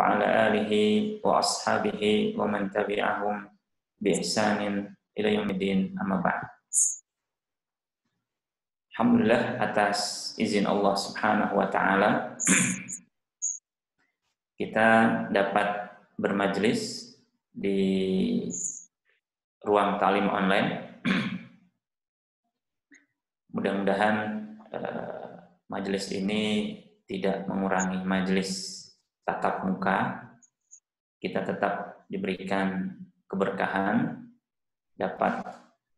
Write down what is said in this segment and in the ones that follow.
wa ala alihi wa ashabihi wa man tabi'ahum bi ihsanin ila yaumiddin, amma ba'd. Alhamdulillah, atas izin Allah Subhanahu wa taala kita dapat bermajelis di ruang talim online. Mudah-mudahan majelis ini tidak mengurangi majelis tatap muka. Kita tetap diberikan keberkahan dapat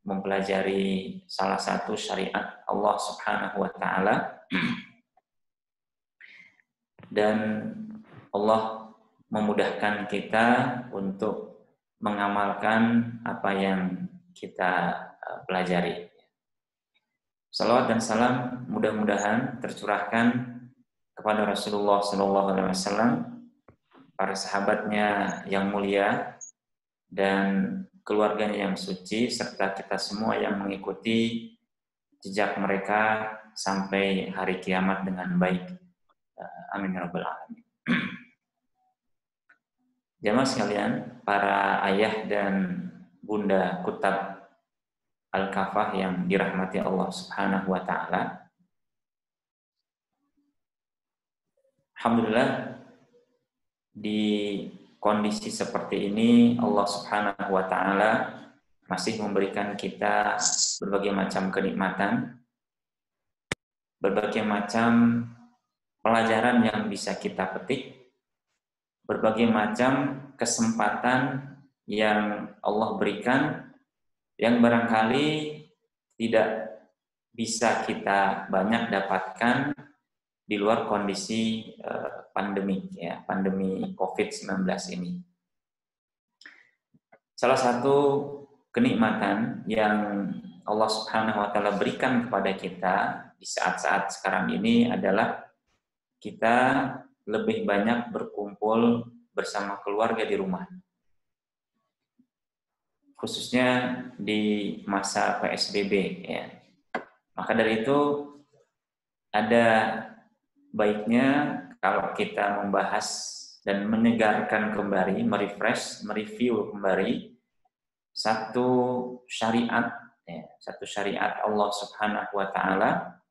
mempelajari salah satu syariat Allah Subhanahu wa taala, dan Allah memudahkan kita untuk mengamalkan apa yang kita pelajari. Salawat dan salam mudah-mudahan tercurahkan kepada Rasulullah SAW, para sahabatnya yang mulia, dan keluarganya yang suci, serta kita semua yang mengikuti jejak mereka sampai hari kiamat dengan baik. Amin ya rabbal alamin. Jamaah sekalian, para ayah dan bunda Kutab Al-Kafah yang dirahmati Allah Subhanahu wa taala. Alhamdulillah, di kondisi seperti ini Allah Subhanahu wa taala masih memberikan kita berbagai macam kenikmatan, berbagai macam pelajaran yang bisa kita petik, berbagai macam kesempatan yang Allah berikan yang barangkali tidak bisa kita banyak dapatkan di luar kondisi pandemi COVID-19 ini. Salah satu kenikmatan yang Allah Subhanahu wa taala berikan kepada kita di saat-saat sekarang ini adalah kita lebih banyak berkumpul bersama keluarga di rumah. Khususnya di masa PSBB ya. Maka dari itu ada baiknya kalau kita membahas dan menyegarkan kembali, mereview kembali satu syariat Allah Subhanahu wa taala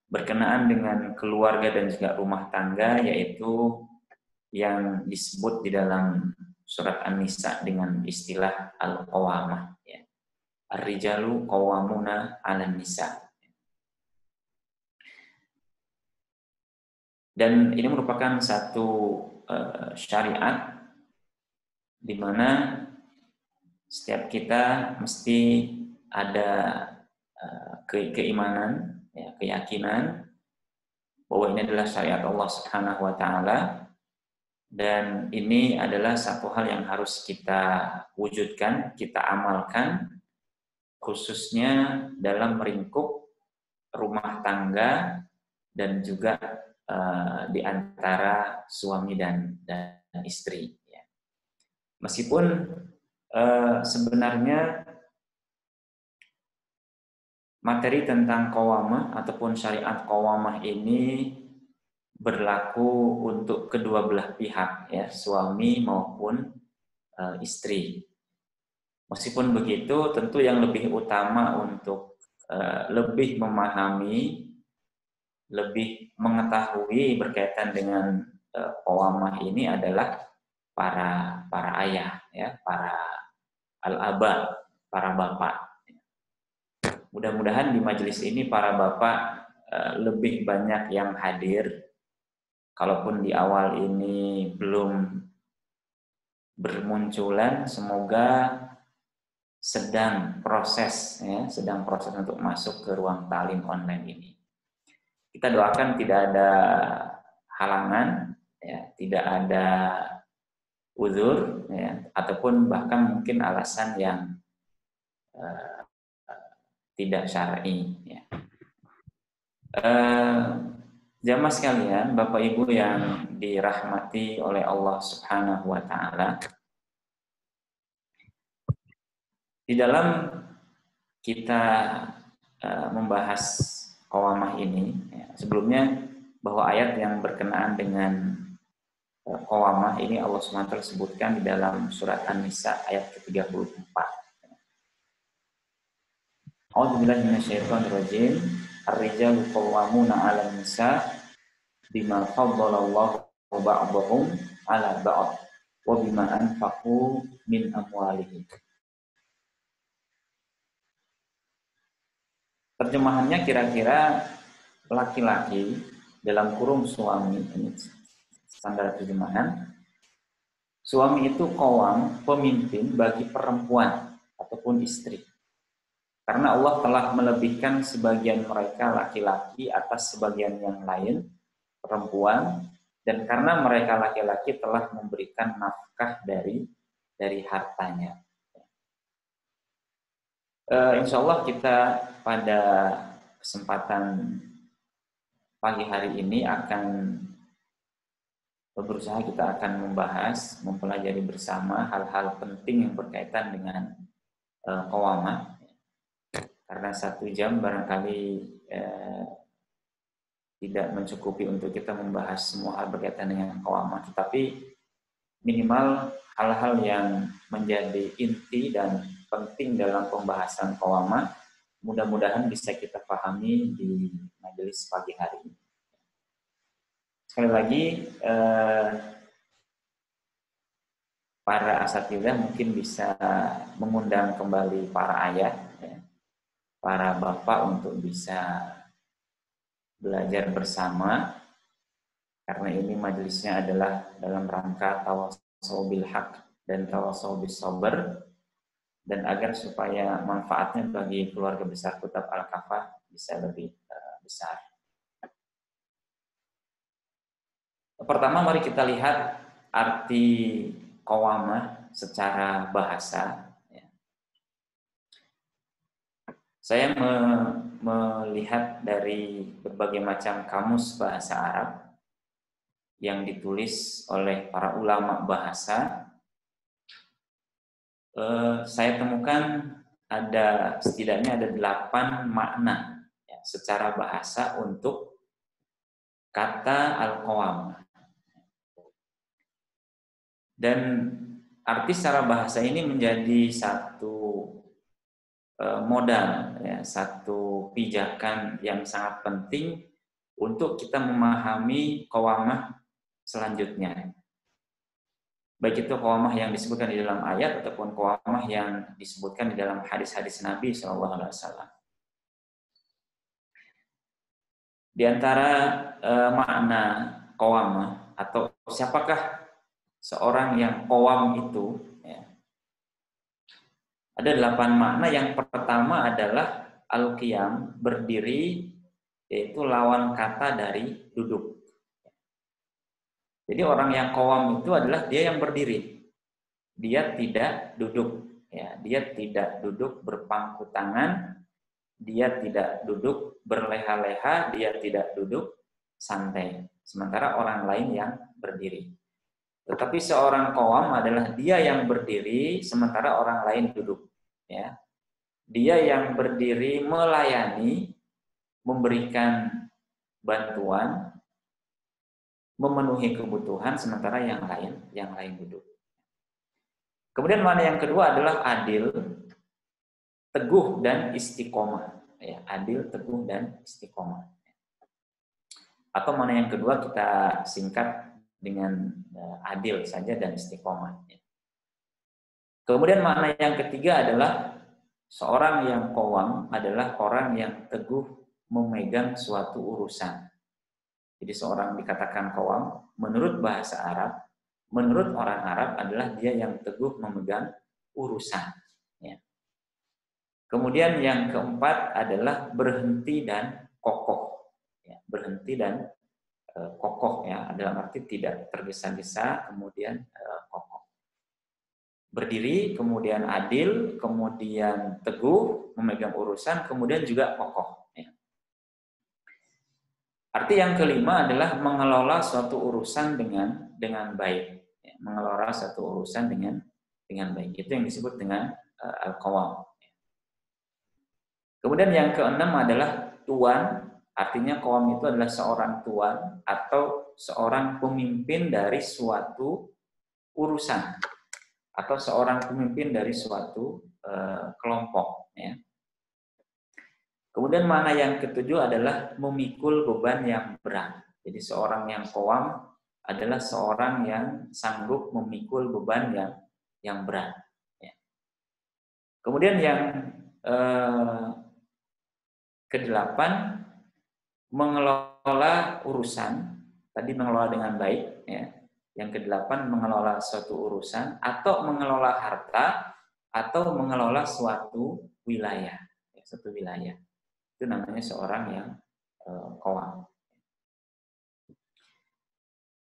berkenaan dengan keluarga dan juga rumah tangga, yaitu yang disebut di dalam surat An-Nisa dengan istilah al-qawamah ya. Ar-rijalu qawwamuna 'alan nisa. Dan ini merupakan satu syariat di mana setiap kita mesti ada keimanan, ya, keyakinan bahwa ini adalah syariat Allah Subhanahu wa taala, dan ini adalah satu hal yang harus kita wujudkan, kita amalkan, khususnya dalam meringkup rumah tangga dan juga di antara suami dan istri. Ya. Meskipun sebenarnya materi tentang qawamah ataupun syariat qawamah ini berlaku untuk kedua belah pihak, ya, suami maupun istri. Meskipun begitu, tentu yang lebih utama untuk lebih memahami, lebih mengetahui berkaitan dengan qawamah ini adalah para ayah, ya, para al-aba, para bapak. Mudah-mudahan di majelis ini para bapak lebih banyak yang hadir. Kalaupun di awal ini belum bermunculan, semoga sedang proses untuk masuk ke ruang talim online ini. Kita doakan tidak ada halangan, ya, tidak ada uzur, ya, ataupun bahkan mungkin alasan yang tidak syar'i. Ya. Jamaah sekalian, Bapak Ibu yang dirahmati oleh Allah Subhanahu wa taala, di dalam kita membahas qawamah ini, ya, sebelumnya bahwa ayat yang berkenaan dengan qawamah ini Allah SWT sebutkan di dalam surat An-Nisa ayat ke-34. A'udzubillahi minasyaitonirrajim. Ar-rijalu qawwamuna 'alan nisa bima faddalallahu ba'dahum 'ala ba'd wa bima anfaqu min amwalihim. Terjemahannya kira-kira laki-laki dalam kurung suami, ini standar terjemahan. Suami itu qawam, pemimpin bagi perempuan ataupun istri. Karena Allah telah melebihkan sebagian mereka laki-laki atas sebagian yang lain, perempuan, dan karena mereka laki-laki telah memberikan nafkah dari hartanya. Insya Allah kita pada kesempatan pagi hari ini akan berusaha kita akan membahas, mempelajari bersama hal-hal penting yang berkaitan dengan qawamah. Karena 1 jam barangkali tidak mencukupi untuk kita membahas semua hal berkaitan dengan qawamah, tetapi minimal hal-hal yang menjadi inti dan penting dalam pembahasan qawamah mudah-mudahan bisa kita pahami di majelis pagi hari ini. Sekali lagi, para asatidzah mungkin bisa mengundang kembali para ayah, para bapak untuk bisa belajar bersama, karena ini majelisnya adalah dalam rangka tawassaw bil haq dan tawassaw bis sabr, dan agar supaya manfaatnya bagi keluarga besar Kutab Al-Kafah bisa lebih besar. Pertama, mari kita lihat arti qawamah secara bahasa. Saya melihat dari berbagai macam kamus bahasa Arab yang ditulis oleh para ulama bahasa. Saya temukan setidaknya ada 8 makna secara bahasa untuk kata al-qawamah. Dan arti secara bahasa ini menjadi satu modal, satu pijakan yang sangat penting untuk kita memahami qawamah selanjutnya. Baik itu qawamah yang disebutkan di dalam ayat ataupun qawamah yang disebutkan di dalam hadis-hadis Nabi SAW. Di antara makna qawamah atau siapakah seorang yang qawam itu, ada 8 makna. Yang pertama adalah al-qiyam, berdiri, yaitu lawan kata dari duduk. Jadi orang yang qawam itu adalah dia yang berdiri. Dia tidak duduk, dia tidak duduk berpangku tangan, dia tidak duduk berleha-leha, dia tidak duduk santai. Sementara orang lain yang berdiri. Tetapi seorang qawam adalah dia yang berdiri sementara orang lain duduk. Dia yang berdiri melayani, memberikan bantuan, memenuhi kebutuhan sementara yang lain duduk. Kemudian makna yang kedua adalah adil, teguh dan istiqomah. Adil, teguh dan istiqomah. Atau makna yang kedua kita singkat dengan adil saja dan istiqomah. Kemudian makna yang ketiga adalah seorang yang qawam adalah orang yang teguh memegang suatu urusan. Jadi seorang dikatakan qawam menurut bahasa Arab, menurut orang Arab adalah dia yang teguh memegang urusan. Kemudian yang keempat adalah berhenti dan kokoh. Berhenti dan kokoh, dalam arti tidak tergesa-gesa, kemudian kokoh. Berdiri, kemudian adil, kemudian teguh, memegang urusan, kemudian juga kokoh. Arti yang kelima adalah mengelola suatu urusan dengan baik. Mengelola suatu urusan dengan baik. Itu yang disebut dengan al-qawam. Kemudian yang keenam adalah tuan Artinya qawam itu adalah seorang tuan atau seorang pemimpin dari suatu urusan atau seorang pemimpin dari suatu kelompok. Ya. Kemudian makna yang ketujuh adalah memikul beban yang berat. Jadi seorang yang qawam adalah seorang yang sanggup memikul beban yang berat. Ya. Kemudian yang kedelapan, mengelola urusan. Tadi mengelola dengan baik. Ya. Yang kedelapan, mengelola suatu urusan atau mengelola harta atau mengelola suatu wilayah. Ya, suatu wilayah. Itu namanya seorang yang qawam.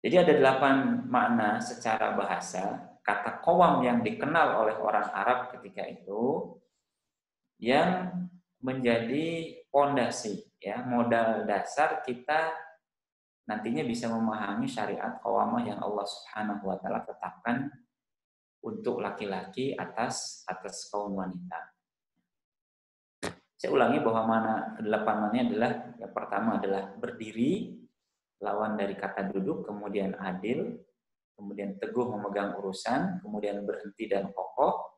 Jadi ada 8 makna secara bahasa kata qawam yang dikenal oleh orang Arab ketika itu yang menjadi pondasi, ya, modal dasar kita nantinya bisa memahami syariat qawamah yang Allah Subhanahu wa taala tetapkan untuk laki-laki atas kaum wanita. Saya ulangi bahwa mana kedelapanannya adalah yang pertama adalah berdiri, lawan dari kata duduk, kemudian adil, kemudian teguh memegang urusan, kemudian berhenti dan kokoh,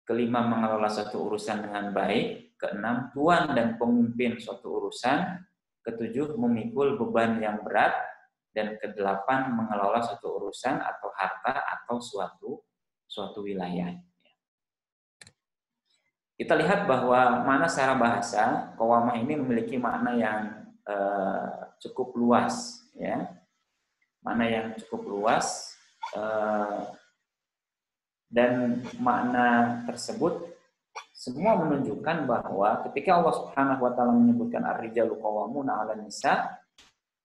kelima mengelola suatu urusan dengan baik, keenam tuan dan pemimpin suatu urusan, ketujuh memikul beban yang berat, dan kedelapan mengelola suatu urusan atau harta atau suatu wilayah. Kita lihat bahwa makna secara bahasa qawamah ini memiliki makna yang cukup luas, ya, makna yang cukup luas, dan makna tersebut semua menunjukkan bahwa ketika Allah Subhanahu wa taala menyebutkan ar-rijalu qawwamuna 'alan nisa,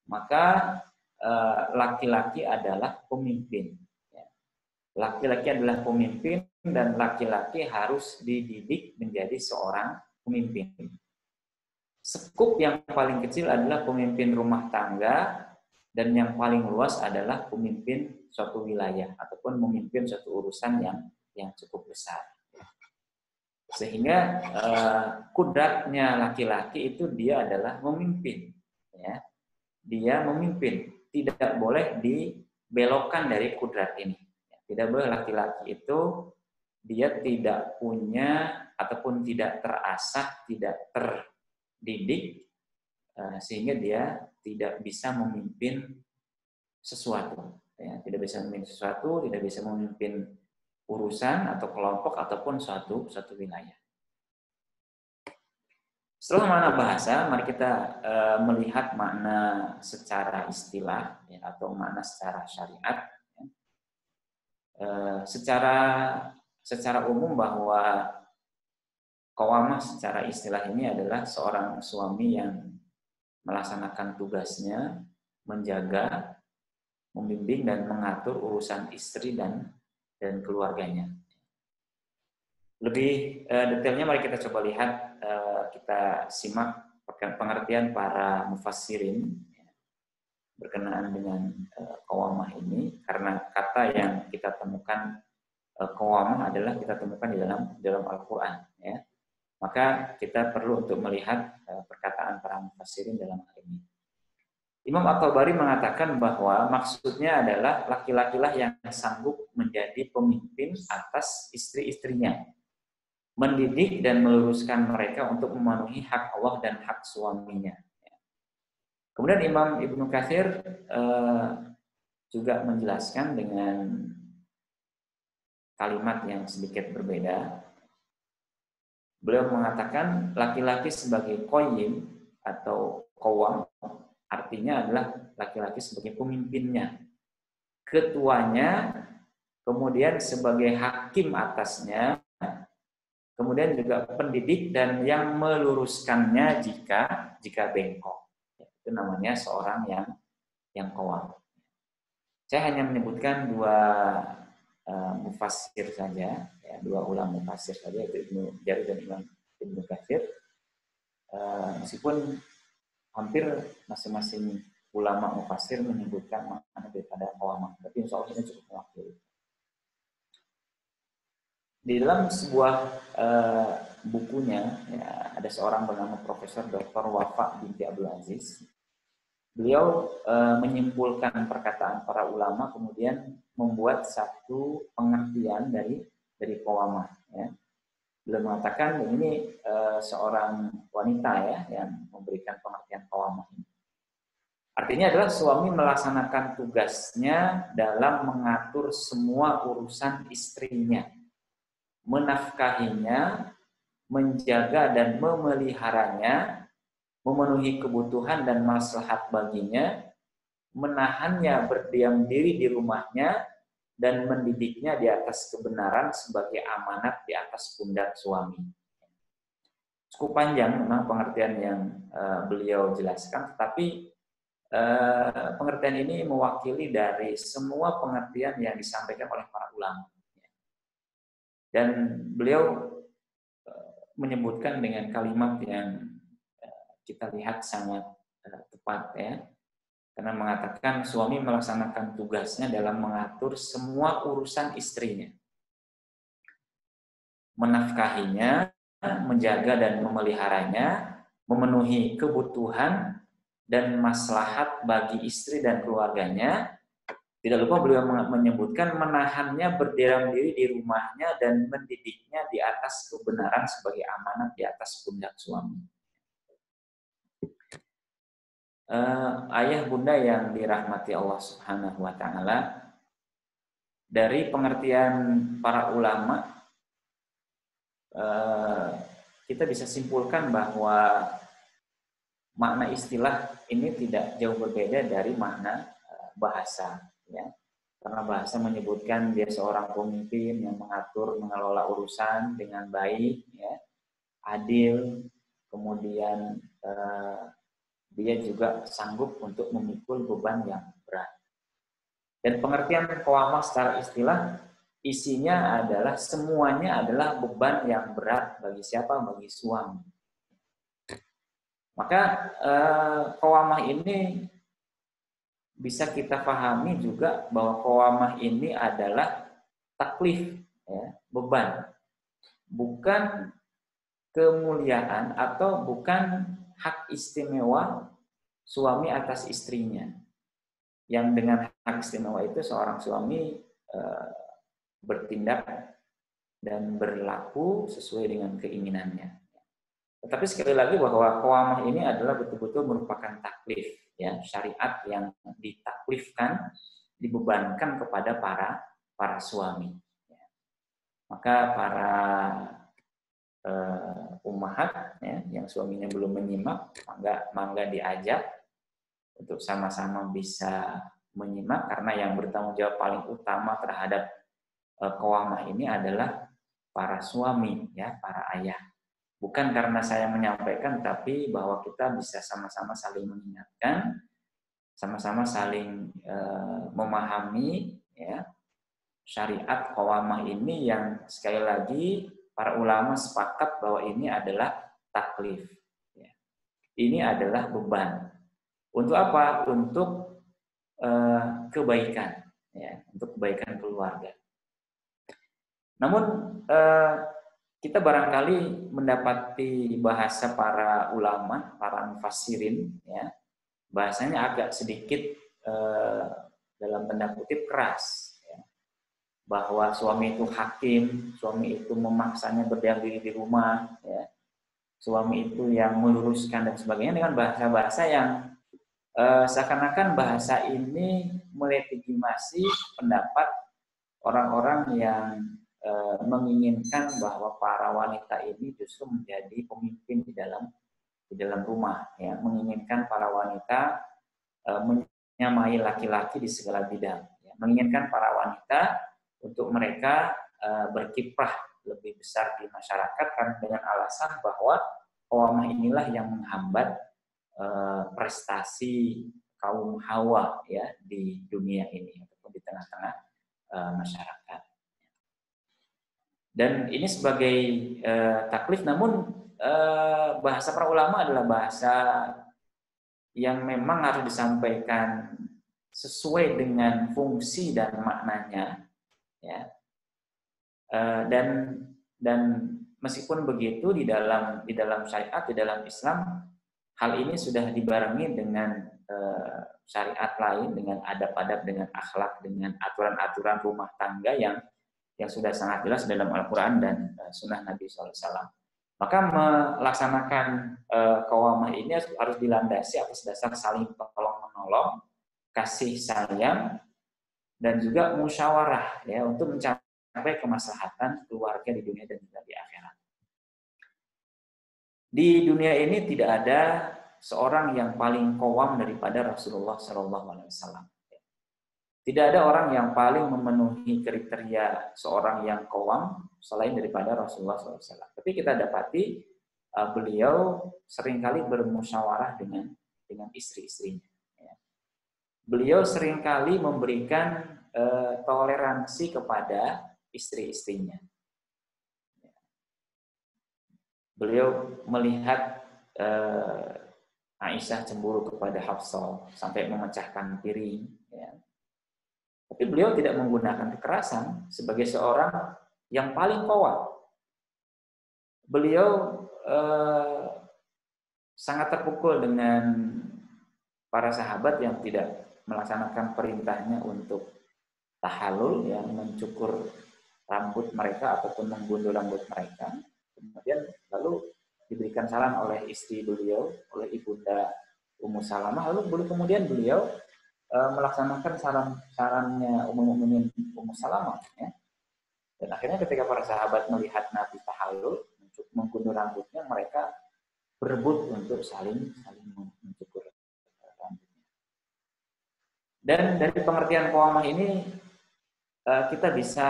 maka laki-laki adalah pemimpin. Laki-laki adalah pemimpin dan laki-laki harus dididik menjadi seorang pemimpin. Skup yang paling kecil adalah pemimpin rumah tangga dan yang paling luas adalah pemimpin suatu wilayah ataupun memimpin suatu urusan yang cukup besar. Sehingga kudratnya laki-laki itu dia adalah memimpin, ya. Dia memimpin, tidak boleh dibelokkan dari kudrat ini. Tidak boleh laki-laki itu dia tidak punya ataupun tidak terasah, tidak terdidik sehingga dia tidak bisa memimpin sesuatu, ya. Tidak bisa memimpin sesuatu, tidak bisa memimpin urusan atau kelompok ataupun suatu wilayah. Setelah makna bahasa, mari kita melihat makna secara istilah, ya, atau makna secara syariat. Secara umum bahwa qawamah secara istilah ini adalah seorang suami yang melaksanakan tugasnya, menjaga, membimbing dan mengatur urusan istri dan keluarganya. Lebih detailnya mari kita coba lihat, kita simak pengertian para mufassirin berkenaan dengan qawamah ini, karena kata yang kita temukan qawamah adalah kita temukan di dalam Al-Qur'an, ya. Maka kita perlu untuk melihat perkataan para mufassirin dalam hal ini. Imam At-Tabari mengatakan bahwa maksudnya adalah laki-lakilah yang sanggup menjadi pemimpin atas istri-istrinya, mendidik dan meluruskan mereka untuk memenuhi hak Allah dan hak suaminya. Kemudian Imam Ibnu Katsir juga menjelaskan dengan kalimat yang sedikit berbeda. Beliau mengatakan laki-laki sebagai qayyim atau qawwam artinya adalah laki-laki sebagai pemimpinnya, ketuanya, kemudian sebagai hakim atasnya, kemudian juga pendidik dan yang meluruskannya jika bengkok. Itu namanya seorang yang qawwam. Saya hanya menyebutkan dua mufassir saja, ya, dua ulama mufassir saja, yaitu Ibnu Jarir dan Imam Ibnu Katsir. Meskipun hampir masing-masing ulama mufassir menyebutkan makna daripada qawamah, tapi insya Allah ini cukup mewakili. Di dalam sebuah bukunya, ya, ada seorang bernama Profesor Dr. Wafa binti Abdul Aziz. Beliau menyimpulkan perkataan para ulama, kemudian membuat satu pengertian dari qawamah. Ya. Beliau mengatakan ini seorang wanita ya yang memberikan pengertian qawamah ini. Artinya adalah suami melaksanakan tugasnya dalam mengatur semua urusan istrinya, menafkahinya, menjaga dan memeliharanya, memenuhi kebutuhan dan maslahat baginya, menahannya berdiam diri di rumahnya, dan mendidiknya di atas kebenaran sebagai amanat di atas pundak suami. Cukup panjang memang pengertian yang beliau jelaskan, tetapi pengertian ini mewakili dari semua pengertian yang disampaikan oleh para ulama. Dan beliau menyebutkan dengan kalimat yang kita lihat sangat tepat ya. Karena mengatakan suami melaksanakan tugasnya dalam mengatur semua urusan istrinya. Menafkahinya, menjaga dan memeliharanya, memenuhi kebutuhan dan maslahat bagi istri dan keluarganya. Tidak lupa beliau menyebutkan menahannya berdiam diri di rumahnya dan mendidiknya di atas kebenaran sebagai amanat di atas pundak suami. Ayah bunda yang dirahmati Allah Subhanahu wa taala, dari pengertian para ulama kita bisa simpulkan bahwa makna istilah ini tidak jauh berbeda dari makna bahasa ya. Karena bahasa menyebutkan dia seorang pemimpin yang mengatur mengelola urusan dengan baik ya, adil, kemudian dia juga sanggup untuk memikul beban yang berat. Dan pengertian qawamah secara istilah isinya adalah semuanya adalah beban yang berat bagi siapa? Bagi suami. Maka qawamah ini bisa kita pahami juga bahwa qawamah ini adalah taklif, ya, beban, bukan kemuliaan atau bukan hak istimewa suami atas istrinya. Yang dengan hak istimewa itu seorang suami bertindak dan berlaku sesuai dengan keinginannya. Tetapi sekali lagi bahwa qawamah ini adalah betul-betul merupakan taklif, ya, syariat yang ditaklifkan, dibebankan kepada para suami. Maka para ummahat ya, yang suaminya belum menyimak, mangga diajak untuk sama-sama bisa menyimak, karena yang bertanggung jawab paling utama terhadap qawamah ini adalah para suami, ya, para ayah. Bukan karena saya menyampaikan, tapi bahwa kita bisa sama-sama saling mengingatkan, sama-sama saling memahami ya, syariat qawamah ini yang sekali lagi para ulama sepakat bahwa ini adalah taklif. Ya. Ini adalah beban. Untuk apa? Untuk kebaikan, ya, untuk kebaikan keluarga. Namun kita barangkali mendapati bahasa para ulama, para mufassirin, ya, bahasanya agak sedikit dalam tanda kutip keras, ya. Bahwa suami itu hakim, suami itu memaksanya berdiam diri di rumah, ya. Suami itu yang meluruskan dan sebagainya, dengan bahasa-bahasa yang seakan-akan bahasa ini melegitimasi pendapat orang-orang yang menginginkan bahwa para wanita ini justru menjadi pemimpin di dalam rumah, ya, menginginkan para wanita menyamai laki-laki di segala bidang, ya, menginginkan para wanita untuk mereka berkiprah lebih besar di masyarakat, karena dengan alasan bahwa qawamah inilah yang menghambat prestasi kaum Hawa ya di dunia ini ataupun di tengah-tengah masyarakat. Dan ini sebagai taklif, namun bahasa para ulama adalah bahasa yang memang harus disampaikan sesuai dengan fungsi dan maknanya, ya. Dan meskipun begitu di dalam syariat, di dalam Islam, hal ini sudah dibarengi dengan syariat lain, dengan adab-adab, dengan akhlak, dengan aturan-aturan rumah tangga yang sudah sangat jelas dalam Al-Quran dan Sunnah Nabi SAW. Maka melaksanakan qawamah ini harus dilandasi atas dasar saling tolong-menolong, kasih sayang, dan juga musyawarah ya untuk mencapai kemaslahatan keluarga di dunia dan juga di akhirat. Di dunia ini tidak ada seorang yang paling qawam daripada Rasulullah SAW. Tidak ada orang yang paling memenuhi kriteria seorang yang qawam selain daripada Rasulullah SAW. Tapi kita dapati beliau seringkali bermusyawarah dengan istri-istrinya. Beliau seringkali memberikan toleransi kepada istri-istrinya. Beliau melihat Aisyah cemburu kepada Hafsah sampai memecahkan piring. Ya. Tapi beliau tidak menggunakan kekerasan sebagai seorang yang paling qawam. Beliau sangat terpukul dengan para sahabat yang tidak melaksanakan perintahnya untuk tahallul, yang mencukur rambut mereka ataupun menggundul rambut mereka. Kemudian lalu diberikan saran oleh istri beliau, oleh ibunda Ummu Salamah, lalu kemudian beliau melaksanakan sarannya Ummul Mukminin Ummu Salamah. Ya. Dan akhirnya ketika para sahabat melihat Nabi tahallul, menggundul rambutnya, mereka berebut untuk saling mencukur rambutnya. Dan dari pengertian qawamah ini kita bisa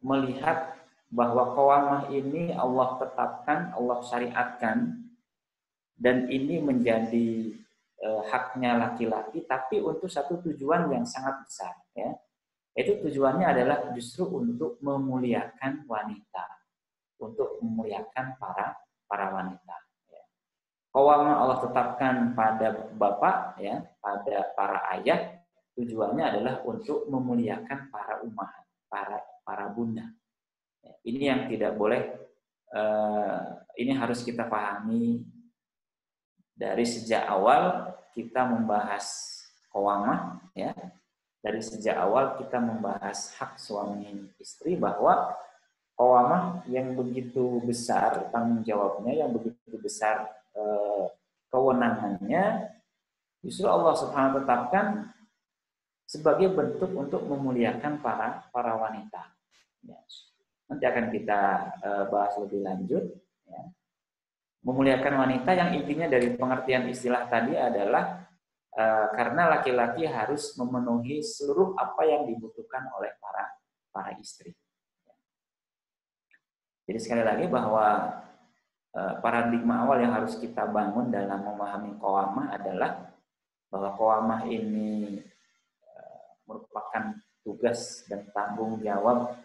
melihat bahwa qawamah ini Allah tetapkan, Allah syariatkan, dan ini menjadi haknya laki-laki, tapi untuk satu tujuan yang sangat besar. Ya. Itu tujuannya adalah justru untuk memuliakan wanita, untuk memuliakan para wanita. Ya. Qawamah Allah tetapkan pada bapak, ya, pada para ayah, tujuannya adalah untuk memuliakan para ummahat, para bunda. Ini yang tidak boleh, ini harus kita pahami dari sejak awal kita membahas qawamah, ya. Dari sejak awal kita membahas hak suami istri, bahwa qawamah yang begitu besar tanggung jawabnya, yang begitu besar kewenangannya, justru Allah Subhanahu wa ta'ala tetapkan sebagai bentuk untuk memuliakan para wanita. Ya. Nanti akan kita bahas lebih lanjut. Ya. Memuliakan wanita yang intinya dari pengertian istilah tadi adalah karena laki-laki harus memenuhi seluruh apa yang dibutuhkan oleh para istri. Jadi sekali lagi bahwa paradigma awal yang harus kita bangun dalam memahami qawamah adalah bahwa qawamah ini merupakan tugas dan tanggung jawab,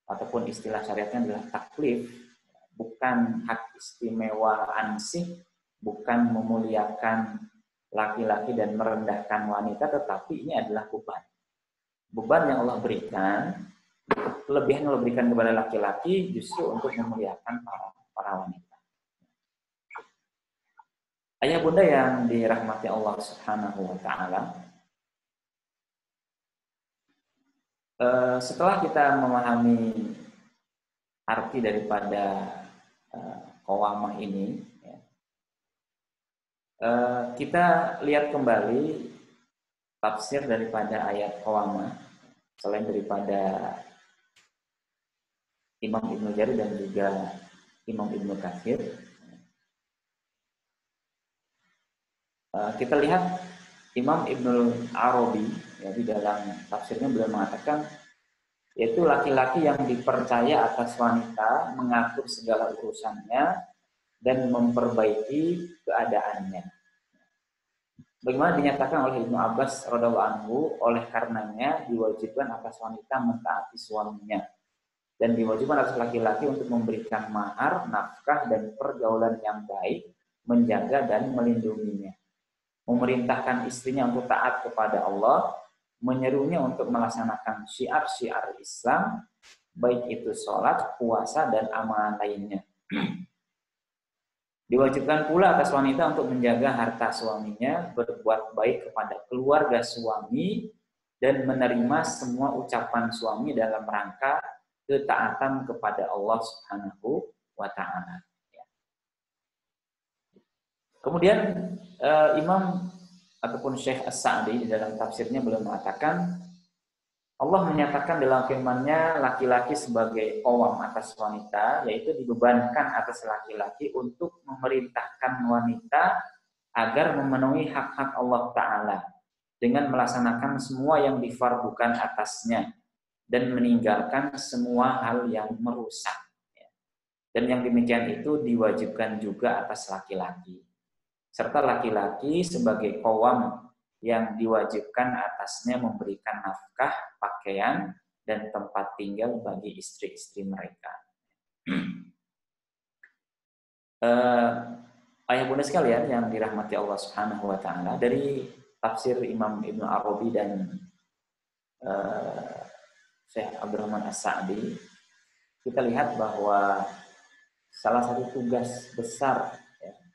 ataupun istilah syariatnya adalah taklif, bukan hak istimewa ansih, bukan memuliakan laki-laki dan merendahkan wanita, tetapi ini adalah beban. Beban yang Allah berikan, kelebihan yang Allah berikan kepada laki-laki justru untuk memuliakan para wanita. Ayah bunda yang dirahmati Allah Subhanahu wa ta'ala, setelah kita memahami arti daripada qawamah ini, ya, kita lihat kembali tafsir daripada ayat qawamah selain daripada Imam Ibnu Jarir dan juga Imam Ibnu Katsir. Kita lihat Imam Ibnu Arabi, ya, di dalam tafsirnya beliau mengatakan, yaitu laki-laki yang dipercaya atas wanita mengatur segala urusannya dan memperbaiki keadaannya. Bagaimana dinyatakan oleh Ibnu Abbas radhiyallahu anhu, oleh karenanya diwajibkan atas wanita mentaati suaminya dan diwajibkan atas laki-laki untuk memberikan mahar, nafkah, dan pergaulan yang baik, menjaga dan melindunginya, memerintahkan istrinya untuk taat kepada Allah, menyerunya untuk melaksanakan syiar-syiar Islam, baik itu sholat, puasa, dan amalan lainnya. Diwajibkan pula atas wanita untuk menjaga harta suaminya, berbuat baik kepada keluarga suami, dan menerima semua ucapan suami dalam rangka ketaatan kepada Allah Subhanahu wa Ta'ala. Kemudian Imam ataupun Syekh As-Sa'di di dalam tafsirnya beliau mengatakan, Allah menyatakan dalam firman-Nya laki-laki sebagai qawwam atas wanita, yaitu dibebankan atas laki-laki untuk memerintahkan wanita agar memenuhi hak-hak Allah Ta'ala dengan melaksanakan semua yang difardukan atasnya dan meninggalkan semua hal yang merusak. Dan yang demikian itu diwajibkan juga atas laki-laki. Serta laki-laki sebagai qawwam yang diwajibkan atasnya memberikan nafkah, pakaian, dan tempat tinggal bagi istri-istri mereka. Ayah bunda sekalian yang dirahmati Allah Subhanahu wa Ta'ala, dari tafsir Imam Ibnu Arabi dan Syekh Abdurrahman As-Sa'di, kita lihat bahwa salah satu tugas besar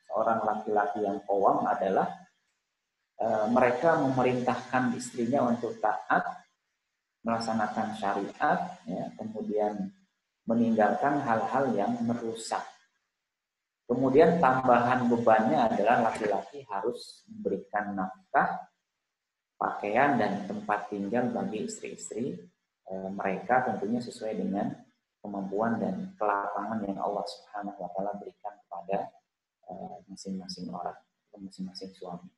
seorang laki-laki yang qawwam adalah mereka memerintahkan istrinya untuk taat, melaksanakan syariat, kemudian meninggalkan hal-hal yang merusak. Kemudian tambahan bebannya adalah laki-laki harus memberikan nafkah, pakaian, dan tempat tinggal bagi istri-istri mereka, tentunya sesuai dengan kemampuan dan kelapangan yang Allah Subhanahu wa Ta'ala berikan kepada masing-masing orang, masing-masing suami.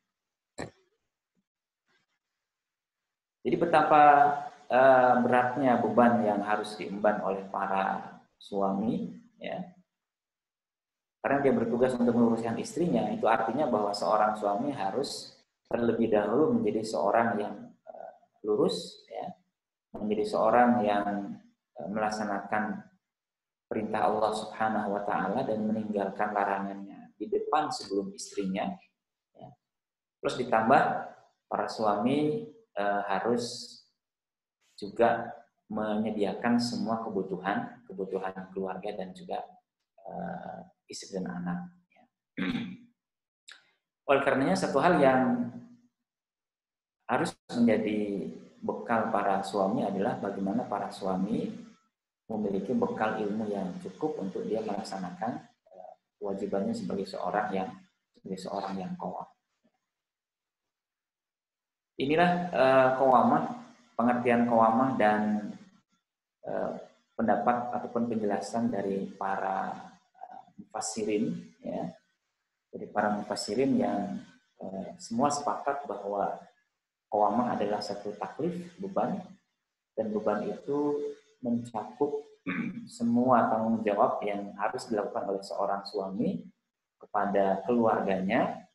Jadi betapa beratnya beban yang harus diemban oleh para suami, ya. Karena dia bertugas untuk meluruskan istrinya, itu artinya bahwa seorang suami harus terlebih dahulu menjadi seorang yang lurus, ya, menjadi seorang yang melaksanakan perintah Allah Subhanahu wa Ta'ala dan meninggalkan larangannya di depan sebelum istrinya. Ya. Terus ditambah para suami harus juga menyediakan semua kebutuhan keluarga dan juga istri dan anak. Oleh karenanya satu hal yang harus menjadi bekal para suami adalah bagaimana para suami memiliki bekal ilmu yang cukup untuk dia melaksanakan kewajibannya sebagai seorang yang qawwam. Inilah qawwamah, pengertian qawwamah dan pendapat ataupun penjelasan dari para mufassirin, ya, dari para mufassirin yang semua sepakat bahwa qawwamah adalah satu taklif, beban, dan beban itu mencakup semua tanggung jawab yang harus dilakukan oleh seorang suami kepada keluarganya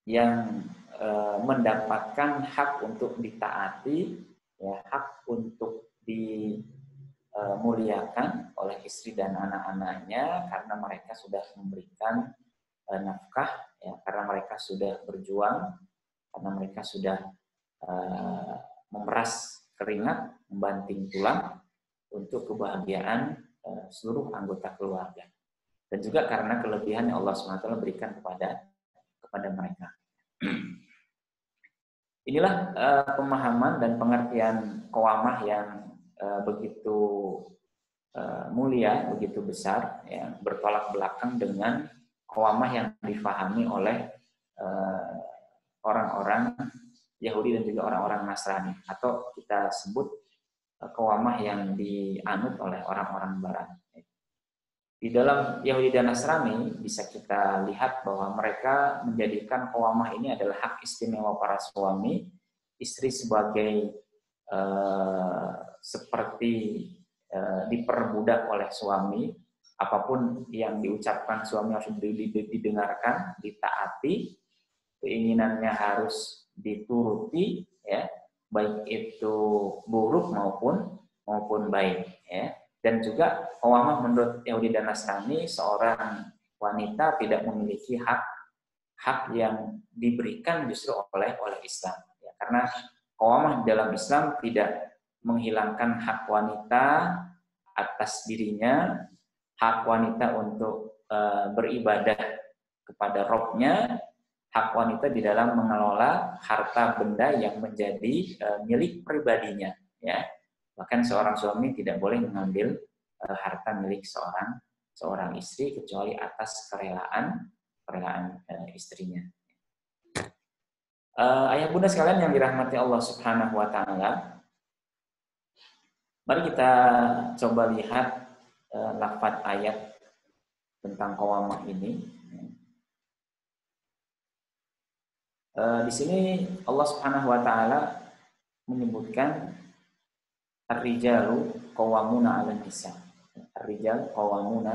yang mendapatkan hak untuk ditaati, ya, hak untuk dimuliakan oleh istri dan anak-anaknya karena mereka sudah memberikan nafkah, ya, karena mereka sudah berjuang, karena mereka sudah memeras keringat, membanting tulang untuk kebahagiaan seluruh anggota keluarga, dan juga karena kelebihan yang Allah SWT berikan kepada mereka. Inilah pemahaman dan pengertian qawwamah yang begitu mulia, begitu besar, ya, bertolak belakang dengan qawwamah yang difahami oleh orang-orang Yahudi dan juga orang-orang Nasrani, atau kita sebut qawwamah yang dianut oleh orang-orang Barat. Di dalam Yahudi dan Nasrani bisa kita lihat bahwa mereka menjadikan qawwamah ini adalah hak istimewa para suami, istri sebagai seperti diperbudak oleh suami, apapun yang diucapkan suami harus didengarkan, ditaati, keinginannya harus dituruti, ya, baik itu buruk maupun baik, ya. Dan juga qawwamah menurut Yahudi dan Nasrani, seorang wanita tidak memiliki hak yang diberikan justru oleh Islam, ya, karena qawwamah dalam Islam tidak menghilangkan hak wanita atas dirinya, hak wanita untuk beribadah kepada Robnya, hak wanita di dalam mengelola harta benda yang menjadi milik pribadinya. Ya, bahkan seorang suami tidak boleh mengambil harta milik seorang istri kecuali atas kerelaan istrinya. Ayah bunda sekalian yang dirahmati Allah Subhanahu wa taala, mari kita coba lihat lafaz ayat tentang qawamah ini. Di sini Allah Subhanahu wa taala menyebutkan ar-rijalu qawwamuna 'alan nisa. Ar-rijal qawwamuna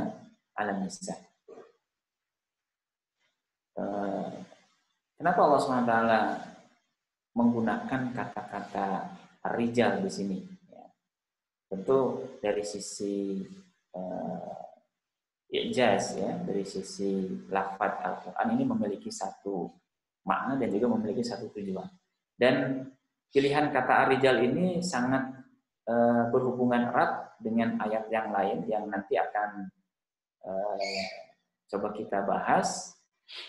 'alan nisa. Kenapa Allah SWT menggunakan kata-kata rijal di sini? Ya. Tentu dari sisi ijaz, ya, dari sisi lafaz Al-Quran ini memiliki satu makna dan juga memiliki satu tujuan. Dan pilihan kata rijal ini sangat berhubungan erat dengan ayat yang lain yang nanti akan coba kita bahas,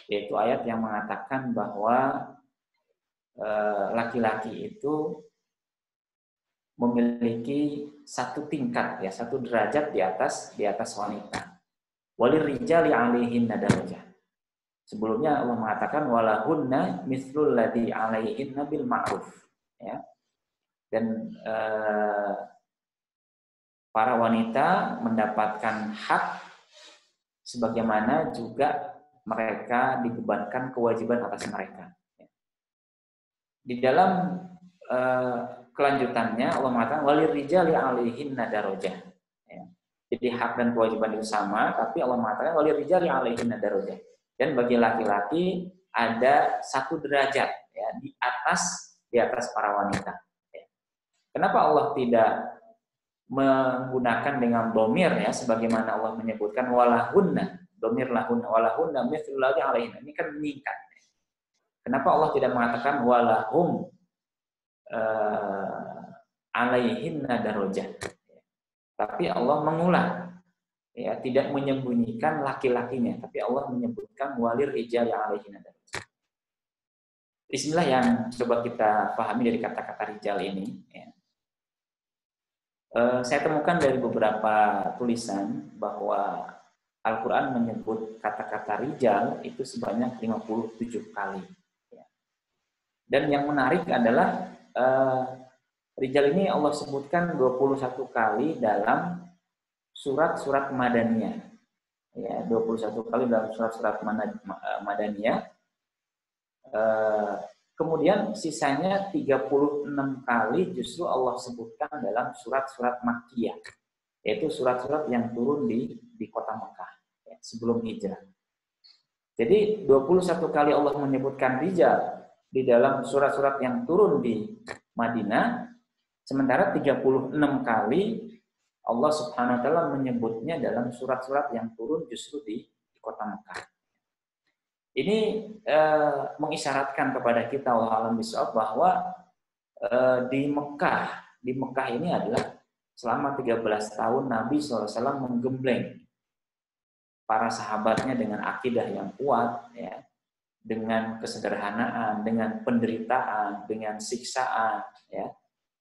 yaitu ayat yang mengatakan bahwa laki-laki itu memiliki satu tingkat, ya, satu derajat di atas wanita. Walirijali 'alaihinna darajah. Sebelumnya Allah mengatakan walahunna mithlul ladzi 'alaihinna bil ma'ruf, ya. Dan para wanita mendapatkan hak sebagaimana juga mereka dibebankan kewajiban atas mereka. Di dalam kelanjutannya Allah mengatakan walirijali 'alaihinna darajah. Ya. Jadi hak dan kewajiban itu sama, tapi Allah mengatakan walirijali 'alaihinna darajah. Dan bagi laki-laki ada satu derajat, ya, di atas para wanita. Ya. Kenapa Allah tidak menggunakan dengan domir, ya, sebagaimana Allah menyebutkan walahunna, domir lahunna, walahunna mithlul ladzi 'alaihinna. Ini kan meningkat. Kenapa Allah tidak mengatakan walahum 'alaihinna darajah? Tapi Allah mengulang, ya, tidak menyembunyikan laki-lakinya, tapi Allah menyebutkan walir rijali 'alaihinna darajah. Bismillah yang coba kita pahami dari kata-kata rijal ini. Ya. Saya temukan dari beberapa tulisan bahwa Al-Quran menyebut kata-kata rijal itu sebanyak 57 kali. Dan yang menarik adalah rijal ini Allah sebutkan 21 kali dalam surat-surat Madaniyah. Ya, 21 kali dalam surat-surat Madaniyah. Kemudian sisanya 36 kali justru Allah sebutkan dalam surat-surat Makkiyah. Yaitu surat-surat yang turun di kota Mekah, ya, sebelum hijrah. Jadi 21 kali Allah menyebutkan rijal di dalam surat-surat yang turun di Madinah, sementara 36 kali Allah Subhanahu wa taala menyebutnya dalam surat-surat yang turun justru di kota Mekah. Ini mengisyaratkan kepada kita alam bisawab bahwa di Mekah ini adalah selama 13 tahun Nabi SAW menggembleng para sahabatnya dengan akidah yang kuat, ya, dengan kesederhanaan, dengan penderitaan, dengan siksaan, ya,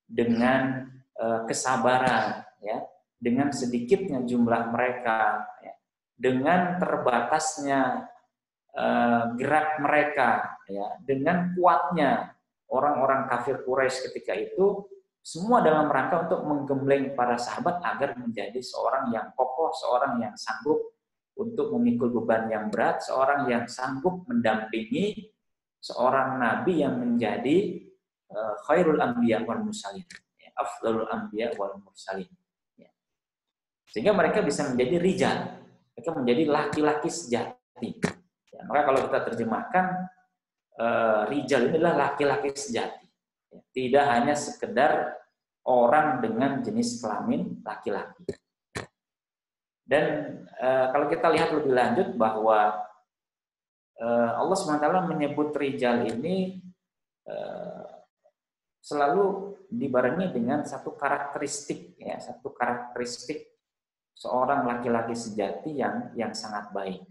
dengan kesabaran, ya, dengan sedikitnya jumlah mereka, ya, dengan terbatasnya gerak mereka, ya, dengan kuatnya orang-orang kafir Quraisy ketika itu, semua dalam rangka untuk menggembleng para sahabat agar menjadi seorang yang kokoh, seorang yang sanggup untuk memikul beban yang berat, seorang yang sanggup mendampingi seorang nabi yang menjadi khairul anbiya wal mursalin, ya, afdalul anbiya wal mursalin, ya. Sehingga mereka bisa menjadi rijal, mereka menjadi laki-laki sejati, ya. Maka kalau kita terjemahkan rijal ini adalah laki-laki sejati, ya. Tidak hanya sekedar orang dengan jenis kelamin laki-laki. Dan kalau kita lihat lebih lanjut bahwa Allah SWT menyebut rijal ini selalu dibarengi dengan satu karakteristik, ya, satu karakteristik seorang laki-laki sejati yang sangat baik.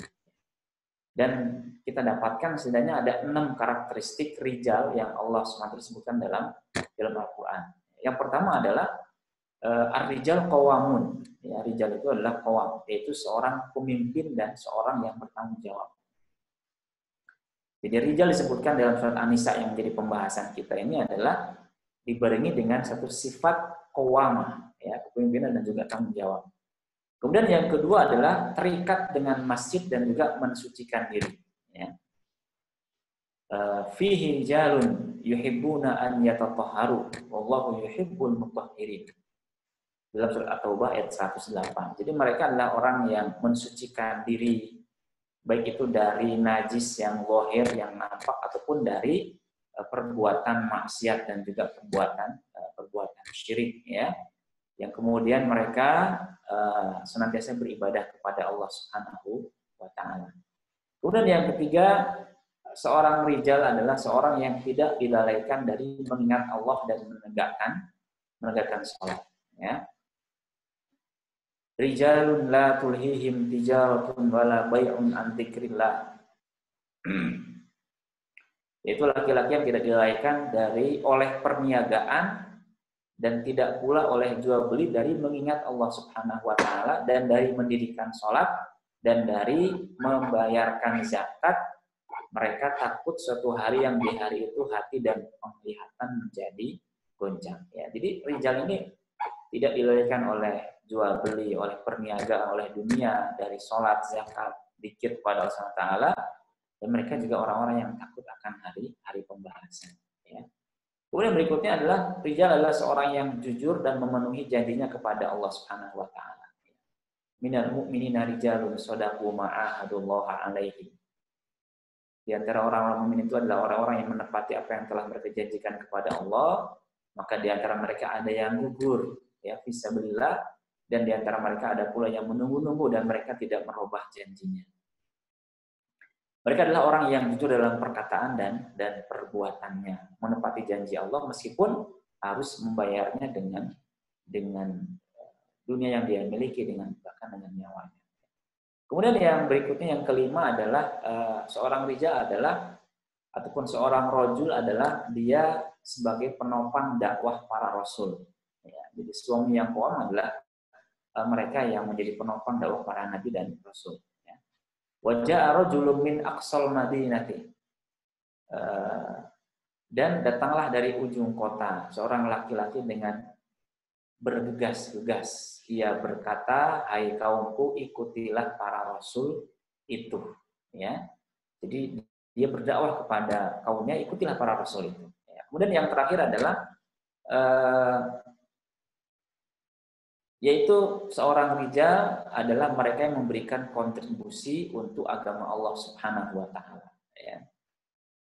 Dan kita dapatkan setidaknya ada 6 karakteristik rijal yang Allah SWT sebutkan dalam Al-Quran. Yang pertama adalah ar-rijal qawamun. Ya, rijal itu adalah qawam, yaitu seorang pemimpin dan seorang yang bertanggung jawab. Jadi rijal disebutkan dalam surat An-Nisa yang menjadi pembahasan kita ini adalah dibarengi dengan satu sifat qawamah, ya, kepemimpinan dan juga tanggung jawab. Kemudian yang kedua adalah terikat dengan masjid dan juga mensucikan diri. Ya. Fihi rijalun yuhibbuna an yatatahharu wallahu yuhibbul mutahhirin. Dalam surat At-Taubah ayat 108. Jadi mereka adalah orang yang mensucikan diri, baik itu dari najis yang zahir, yang nampak, ataupun dari perbuatan maksiat dan juga perbuatan syirik, ya. Yang kemudian mereka senantiasa beribadah kepada Allah Subhanahu wa taala. Kemudian yang ketiga, seorang rijal adalah seorang yang tidak dilalaikan dari mengingat Allah dan menegakkan salat, ya. Rijalun la tulhihim tijaratun wala bai'un an dzikrillah. Yaitu laki-laki yang tidak dilalaikan oleh perniagaan dan tidak pula oleh jual beli dari mengingat Allah Subhanahu wa taala dan dari mendirikan sholat dan dari membayarkan zakat. Mereka takut suatu hari yang di hari itu hati dan penglihatan menjadi goncang, ya. Jadi rijal ini tidak dilalaikan oleh jual beli, oleh perniagaan, oleh dunia, dari sholat, zakat, dzikir kepada Allah Subhanahu wa taala, dan mereka juga orang-orang yang takut akan hari pembahasan, ya. Kemudian berikutnya adalah rijal adalah seorang yang jujur dan memenuhi janjinya kepada Allah Subhanahu wa taala. Minal mu'minina rijalun shadaqu ma ahadullaha alaihi. Di antara orang-orang mukmin itu adalah orang-orang yang menepati apa yang telah mereka janjikan kepada Allah, maka di antara mereka ada yang gugur, ya, fisabilillah, dan di antara mereka ada pula yang menunggu-nunggu dan mereka tidak merubah janjinya. Mereka adalah orang yang jujur dalam perkataan dan perbuatannya, menepati janji Allah meskipun harus membayarnya dengan dunia yang dia miliki, bahkan dengan nyawanya. Kemudian yang berikutnya, yang kelima adalah seorang rijal adalah ataupun seorang rajul adalah dia sebagai penopang dakwah para rasul. Ya, jadi suami yang qawam adalah mereka yang menjadi penopang dakwah para nabi dan rasul. Wajah rajulun min aqsal madinati. Dan datanglah dari ujung kota seorang laki-laki dengan bergegas-gegas. Ia berkata, "Hai kaumku, ikutilah para rasul itu." Ya. Jadi dia berdakwah kepada kaumnya, ikutilah para rasul itu. Ya. Kemudian yang terakhir adalah yaitu seorang rijal adalah mereka yang memberikan kontribusi untuk agama Allah Subhanahu wa taala, ya.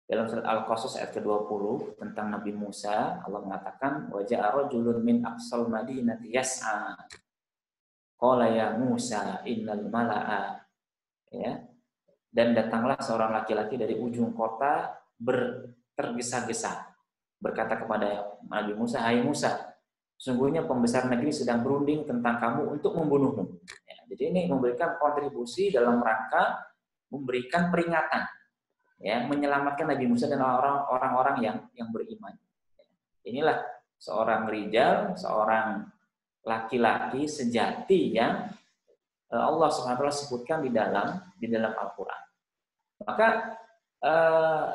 Dalam surat Al-Qasas ayat ke-20 tentang Nabi Musa, Allah mengatakan, "Wa ja'a rajulun min aqsal madinati yas'a. Qala ya Musa innal mala'a." Ya. Dan datanglah seorang laki-laki dari ujung kota tergesa-gesa berkata kepada Nabi Musa, "Hai Musa, sesungguhnya pembesar negeri sedang berunding tentang kamu untuk membunuhmu." Ya, jadi ini memberikan kontribusi dalam rangka memberikan peringatan, ya, menyelamatkan Nabi Musa dan orang-orang yang beriman. Inilah seorang rijal, seorang laki-laki sejati yang Allah SWT sebutkan di dalam Al-Quran. Maka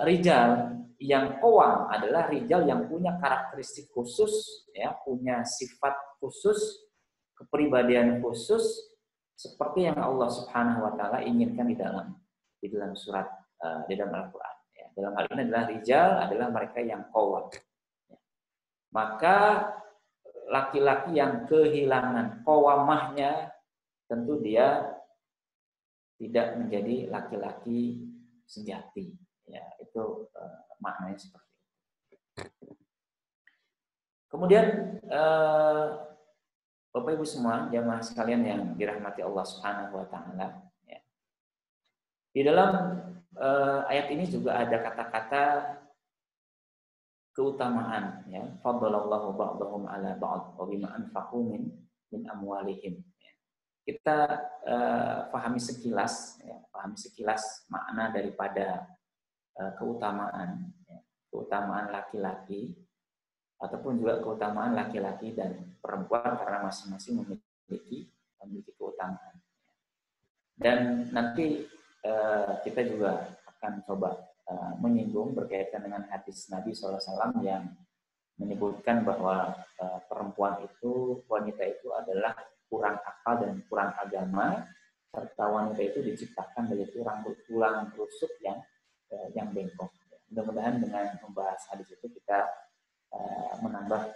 rijal yang qawam adalah rijal yang punya karakteristik khusus, ya, punya sifat khusus, kepribadian khusus seperti yang Allah Subhanahu wa taala inginkan di dalam surat di dalam Al-Qur'an, ya. Dalam hal ini adalah rijal adalah mereka yang qawam. Ya. Maka laki-laki yang kehilangan qawamahnya tentu dia tidak menjadi laki-laki sejati. Ya, itu maknanya seperti itu. Kemudian Bapak Ibu semua, jamaah sekalian yang dirahmati Allah Subhanahu wa taala, ya. Di dalam ayat ini juga ada kata-kata keutamaan, ya, faddalallahu ba'dahum ala ba'd wa bima anfaqu min amwalihim. Ya. Kita pahami sekilas, ya, pahami sekilas makna daripada keutamaan, ya, keutamaan laki-laki ataupun juga keutamaan laki-laki dan perempuan karena masing-masing memiliki keutamaan. Dan nanti kita juga akan coba menyinggung berkaitan dengan hadis Nabi SAW yang menyebutkan bahwa perempuan itu, wanita itu adalah kurang akal dan kurang agama, serta wanita itu diciptakan dari tulang rusuk yang bengkok. Mudah-mudahan dengan membahas hadis itu kita menambah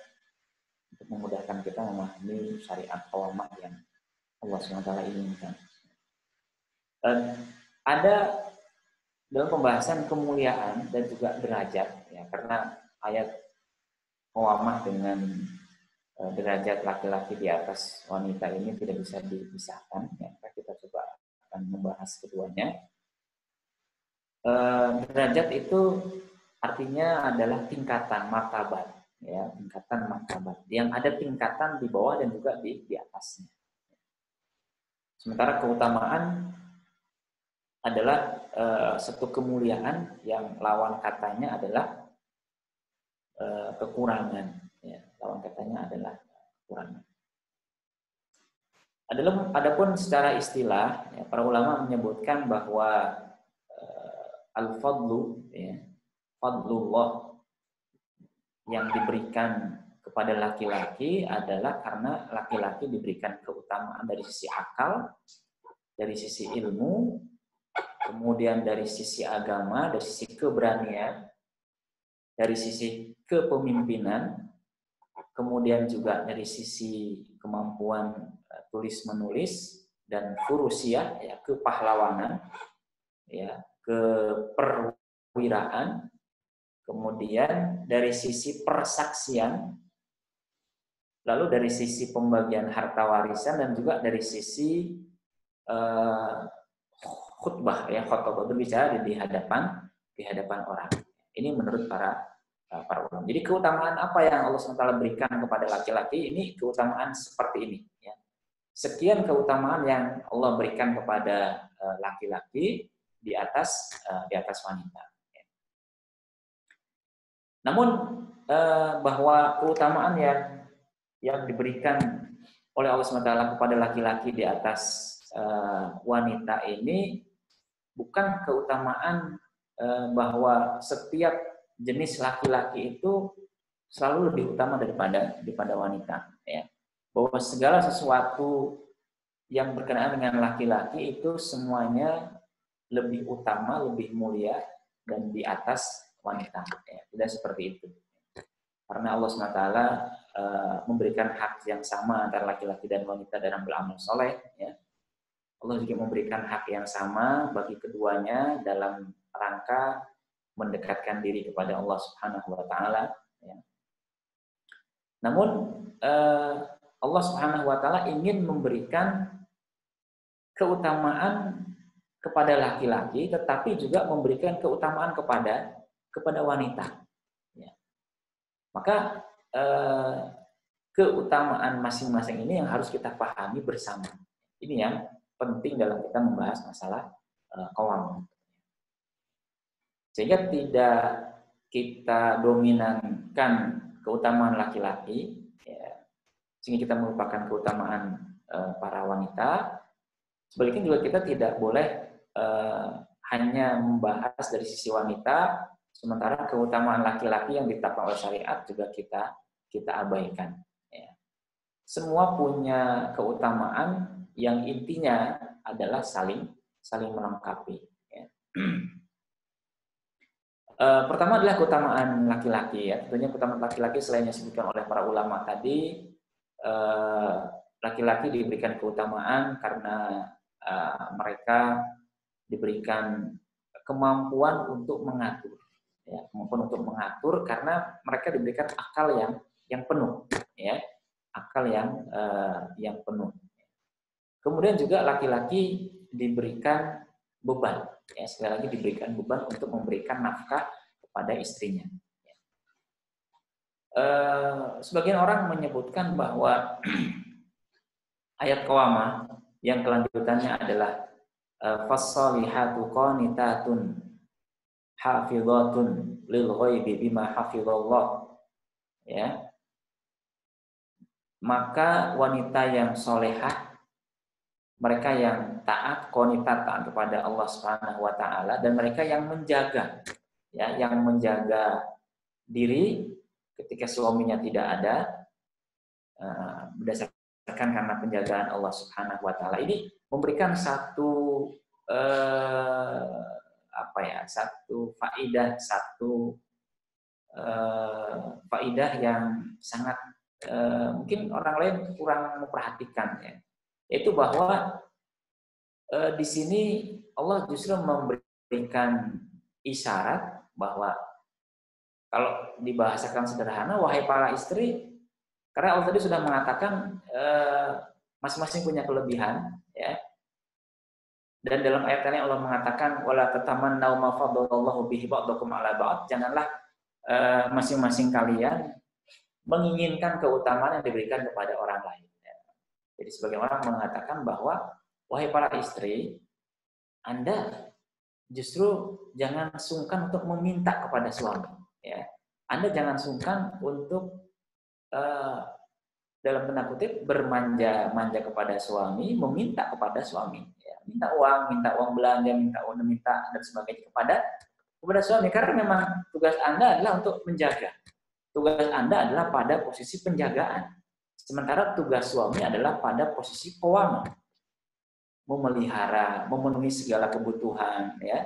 untuk memudahkan kita memahami syariat qawamah yang Allah SWT inginkan. Ada dalam pembahasan kemuliaan dan juga derajat, ya, karena ayat qawamah dengan derajat laki-laki di atas wanita ini tidak bisa dipisahkan, ya. Kita coba akan membahas keduanya. Derajat itu artinya adalah tingkatan martabat, ya, tingkatan martabat yang ada tingkatan di bawah dan juga di atasnya. Sementara keutamaan adalah satu kemuliaan yang lawan katanya adalah kekurangan. Ya, lawan katanya adalah kekurangan. Adapun secara istilah, ya, para ulama menyebutkan bahwa al-fadlu, ya, fadlullah yang diberikan kepada laki-laki adalah karena laki-laki diberikan keutamaan dari sisi akal, dari sisi ilmu, kemudian dari sisi agama, dari sisi keberanian, dari sisi kepemimpinan, kemudian juga dari sisi kemampuan tulis-menulis dan furusiah, ya, kepahlawanan, ya, keperwiraan, kemudian dari sisi persaksian, lalu dari sisi pembagian harta warisan, dan juga dari sisi khutbah, ya, khutbah berbicara di hadapan orang. Ini menurut para ulama. Jadi keutamaan apa yang Allah SWT berikan kepada laki-laki, ini keutamaan seperti ini, ya. Sekian keutamaan yang Allah berikan kepada laki-laki di atas wanita. Namun bahwa keutamaan yang diberikan oleh Allah SWT kepada laki-laki di atas wanita ini bukan keutamaan bahwa setiap jenis laki-laki itu selalu lebih utama daripada wanita, ya. Bahwa segala sesuatu yang berkenaan dengan laki-laki itu semuanya lebih utama, lebih mulia dan di atas wanita, ya. Tidak seperti itu. Karena Allah SWT memberikan hak yang sama antara laki-laki dan wanita dalam beramal soleh, ya. Allah juga memberikan hak yang sama bagi keduanya dalam rangka mendekatkan diri kepada Allah Subhanahu wa taala, ya. Namun Allah Subhanahu wa taala ingin memberikan keutamaan kepada laki-laki, tetapi juga memberikan keutamaan kepada wanita, ya. Maka keutamaan masing-masing ini yang harus kita pahami bersama. Ini yang penting dalam kita membahas masalah qawamah. Sehingga tidak kita dominankan keutamaan laki-laki, ya, sehingga kita melupakan keutamaan para wanita. Sebaliknya juga kita tidak boleh hanya membahas dari sisi wanita, sementara keutamaan laki-laki yang ditetapkan oleh syariat juga kita abaikan, ya. Semua punya keutamaan yang intinya adalah saling melengkapi, ya. Pertama adalah keutamaan laki-laki, ya. Tentunya keutamaan laki-laki selain yang disebutkan oleh para ulama tadi, laki-laki diberikan keutamaan karena mereka diberikan kemampuan untuk mengatur, ya, kemampuan untuk mengatur karena mereka diberikan akal yang penuh, ya, akal yang penuh. Kemudian juga laki-laki diberikan beban, ya, sekali lagi diberikan beban untuk memberikan nafkah kepada istrinya. sebagian orang menyebutkan bahwa ayat Qawamah yang kelanjutannya adalah fassalihatu qanitatun hafizatun lil ghaibi bima hafizallah, ya. Maka wanita yang solehah, mereka yang taat, qanitat, taat kepada Allah Subhanahu wa taala, dan mereka yang menjaga, ya, yang menjaga diri ketika suaminya tidak ada, berdasarkan karena penjagaan Allah Subhanahu wa taala. Ini memberikan satu satu faidah yang sangat mungkin orang lain kurang memperhatikan, ya. Yaitu bahwa di sini Allah justru memberikan isyarat bahwa kalau dibahasakan sederhana, wahai para istri, karena Allah tadi sudah mengatakan masing-masing punya kelebihan, ya. Dan dalam ayat ini Allah mengatakan wala tatamannaw ma faddalallahu bihi ba'dakum 'ala ba'd, janganlah masing-masing kalian menginginkan keutamaan yang diberikan kepada orang lain. Jadi sebagian orang mengatakan bahwa wahai para istri, Anda justru jangan sungkan untuk meminta kepada suami, ya. Anda jangan sungkan untuk dalam tanda kutip bermanja-manja kepada suami, meminta kepada suami, ya. Minta uang belanja, minta dan sebagainya kepada suami, karena memang tugas Anda adalah untuk menjaga. Tugas Anda adalah pada posisi penjagaan. Sementara tugas suami adalah pada posisi qawamah. Memelihara, memenuhi segala kebutuhan, ya.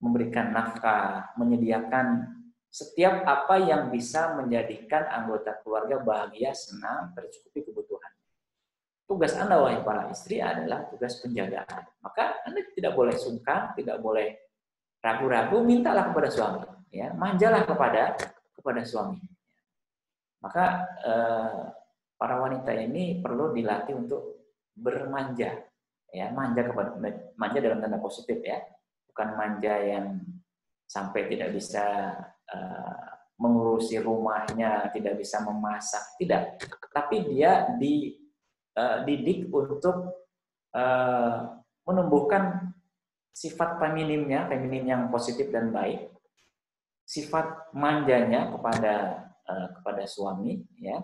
Memberikan nafkah, menyediakan setiap apa yang bisa menjadikan anggota keluarga bahagia, senang, tercukupi kebutuhan. Tugas Anda, wahai para istri, adalah tugas penjagaan. Maka Anda tidak boleh sungkan, tidak boleh ragu-ragu, mintalah kepada suami, ya. Manjalah kepada suami. Maka para wanita ini perlu dilatih untuk bermanja, ya. Manja dalam tanda positif, ya. Bukan manja yang sampai tidak bisa mengurusi rumahnya, tidak bisa memasak, tidak. Tapi dia dididik untuk menumbuhkan sifat feminim yang positif dan baik, sifat manjanya kepada suami, ya,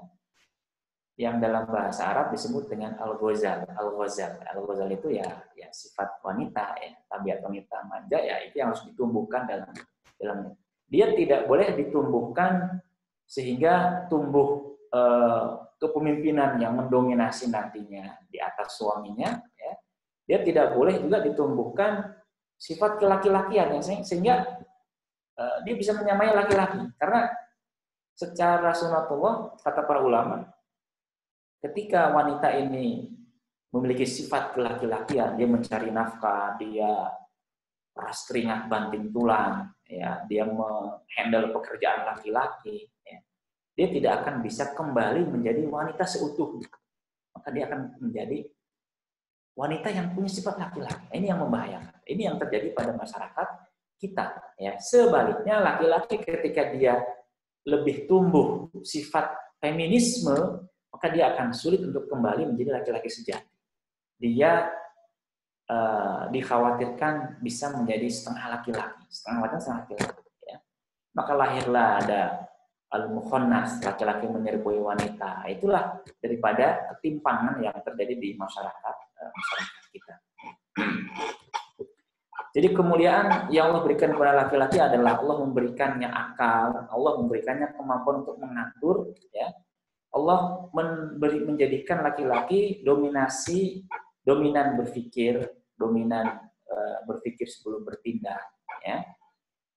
yang dalam bahasa Arab disebut dengan al-ghazal. Al-ghazal itu ya sifat wanita, ya, tabiat wanita manja, ya, itu yang harus ditumbuhkan dalam dia tidak boleh ditumbuhkan sehingga tumbuh kepemimpinan yang mendominasi nantinya di atas suaminya, ya. Dia tidak boleh juga ditumbuhkan sifat kelaki-lakian, ya, sehingga dia bisa menyamai laki-laki, karena secara sunatullah, kata para ulama, ketika wanita ini memiliki sifat kelaki-lakian, dia mencari nafkah, dia peras keringat banting tulang, ya, dia menghandle pekerjaan laki-laki, ya, dia tidak akan bisa kembali menjadi wanita seutuhnya. Maka dia akan menjadi wanita yang punya sifat laki-laki. Ini yang membahayakan. Ini yang terjadi pada masyarakat kita, ya. Sebaliknya, laki-laki ketika dia lebih tumbuh sifat feminisme, maka dia akan sulit untuk kembali menjadi laki-laki sejati. Dia dikhawatirkan bisa menjadi setengah laki-laki, setengah laki-laki, ya. Maka lahirlah ada al-mukhonnas, laki-laki menyerupai wanita. Itulah daripada ketimpangan yang terjadi di masyarakat kita. Jadi kemuliaan yang Allah berikan kepada laki-laki adalah Allah memberikannya akal, Allah memberikannya kemampuan untuk mengatur, ya. Allah menjadikan laki-laki dominan berpikir sebelum bertindak, ya.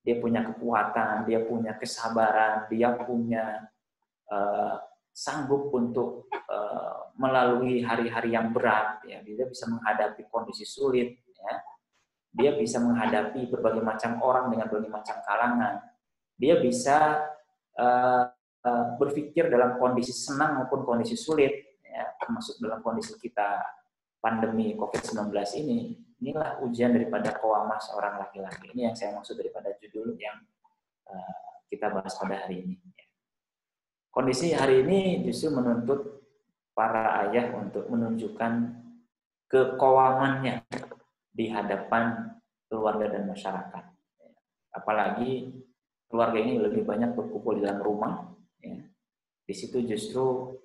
Dia punya kekuatan, dia punya kesabaran, dia punya sanggup untuk melalui hari-hari yang berat, ya. Dia bisa menghadapi kondisi sulit, ya. Dia bisa menghadapi berbagai macam orang dengan berbagai macam kalangan. Dia bisa berpikir dalam kondisi senang maupun kondisi sulit, ya, termasuk dalam kondisi kita pandemi COVID-19 ini. Inilah ujian daripada qawamah seorang laki-laki. Ini yang saya maksud daripada judul yang kita bahas pada hari ini. kondisi hari ini justru menuntut para ayah untuk menunjukkan kekowamannya di hadapan keluarga dan masyarakat. Apalagi keluarga ini lebih banyak berkumpul di dalam rumah. Ya. Di situ justru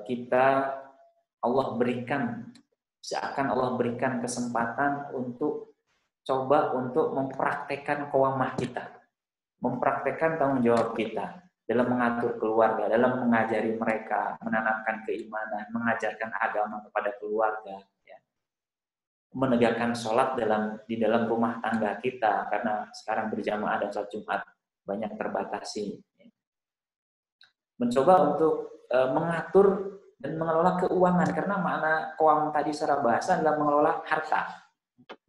kita Allah berikan, seakan Allah berikan kesempatan untuk coba untuk mempraktekkan qawamah kita, mempraktekkan tanggung jawab kita dalam mengatur keluarga, dalam mengajari mereka, menanamkan keimanan, mengajarkan agama kepada keluarga, ya. Menegakkan sholat di dalam rumah tangga kita, karena sekarang berjamaah dan sholat Jumat banyak terbatasi. Mencoba untuk mengatur dan mengelola keuangan, karena makna qawam tadi secara bahasa adalah mengelola harta,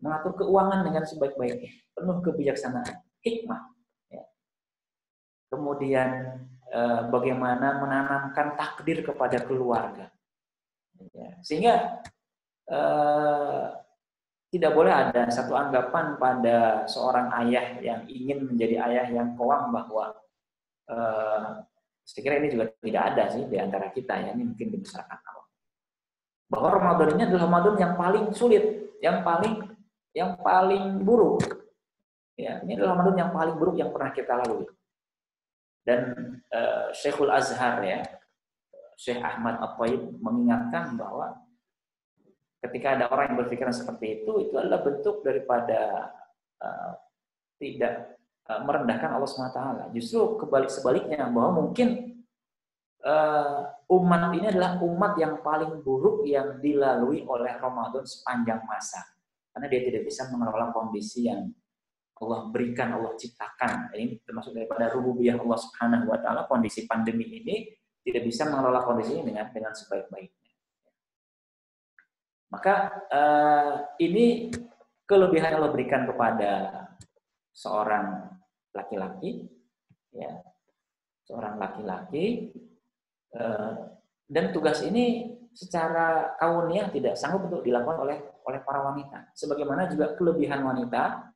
mengatur keuangan dengan sebaik-baiknya, penuh kebijaksanaan, hikmah. Ya. Kemudian bagaimana menanamkan takdir kepada keluarga, ya. Sehingga tidak boleh ada satu anggapan pada seorang ayah yang ingin menjadi ayah yang qawam bahwa saya kira ini juga tidak ada sih di antara kita ya, ini mungkin di masyarakat awam, bahwa Ramadan ini adalah Ramadan yang paling sulit, yang paling buruk. Ya, ini adalah Ramadan yang paling buruk yang pernah kita lalui. Dan Syekhul Azhar ya, Syekh Ahmad At-Thayyib mengingatkan bahwa ketika ada orang yang berpikiran seperti itu adalah bentuk daripada tidak merendahkan Allah SWT. Justru sebaliknya, bahwa mungkin umat ini adalah umat yang paling buruk yang dilalui oleh Ramadan sepanjang masa. Karena dia tidak bisa mengelola kondisi yang Allah berikan, Allah ciptakan. Ini termasuk daripada rububiyah Allah Subhanahu wa taala. Kondisi pandemi ini tidak bisa mengelola kondisi ini dengan sebaik-baiknya. Maka ini kelebihan yang Allah berikan kepada seorang laki-laki, ya, seorang laki-laki, dan tugas ini secara kauniyah tidak sanggup untuk dilakukan oleh para wanita. Sebagaimana juga kelebihan wanita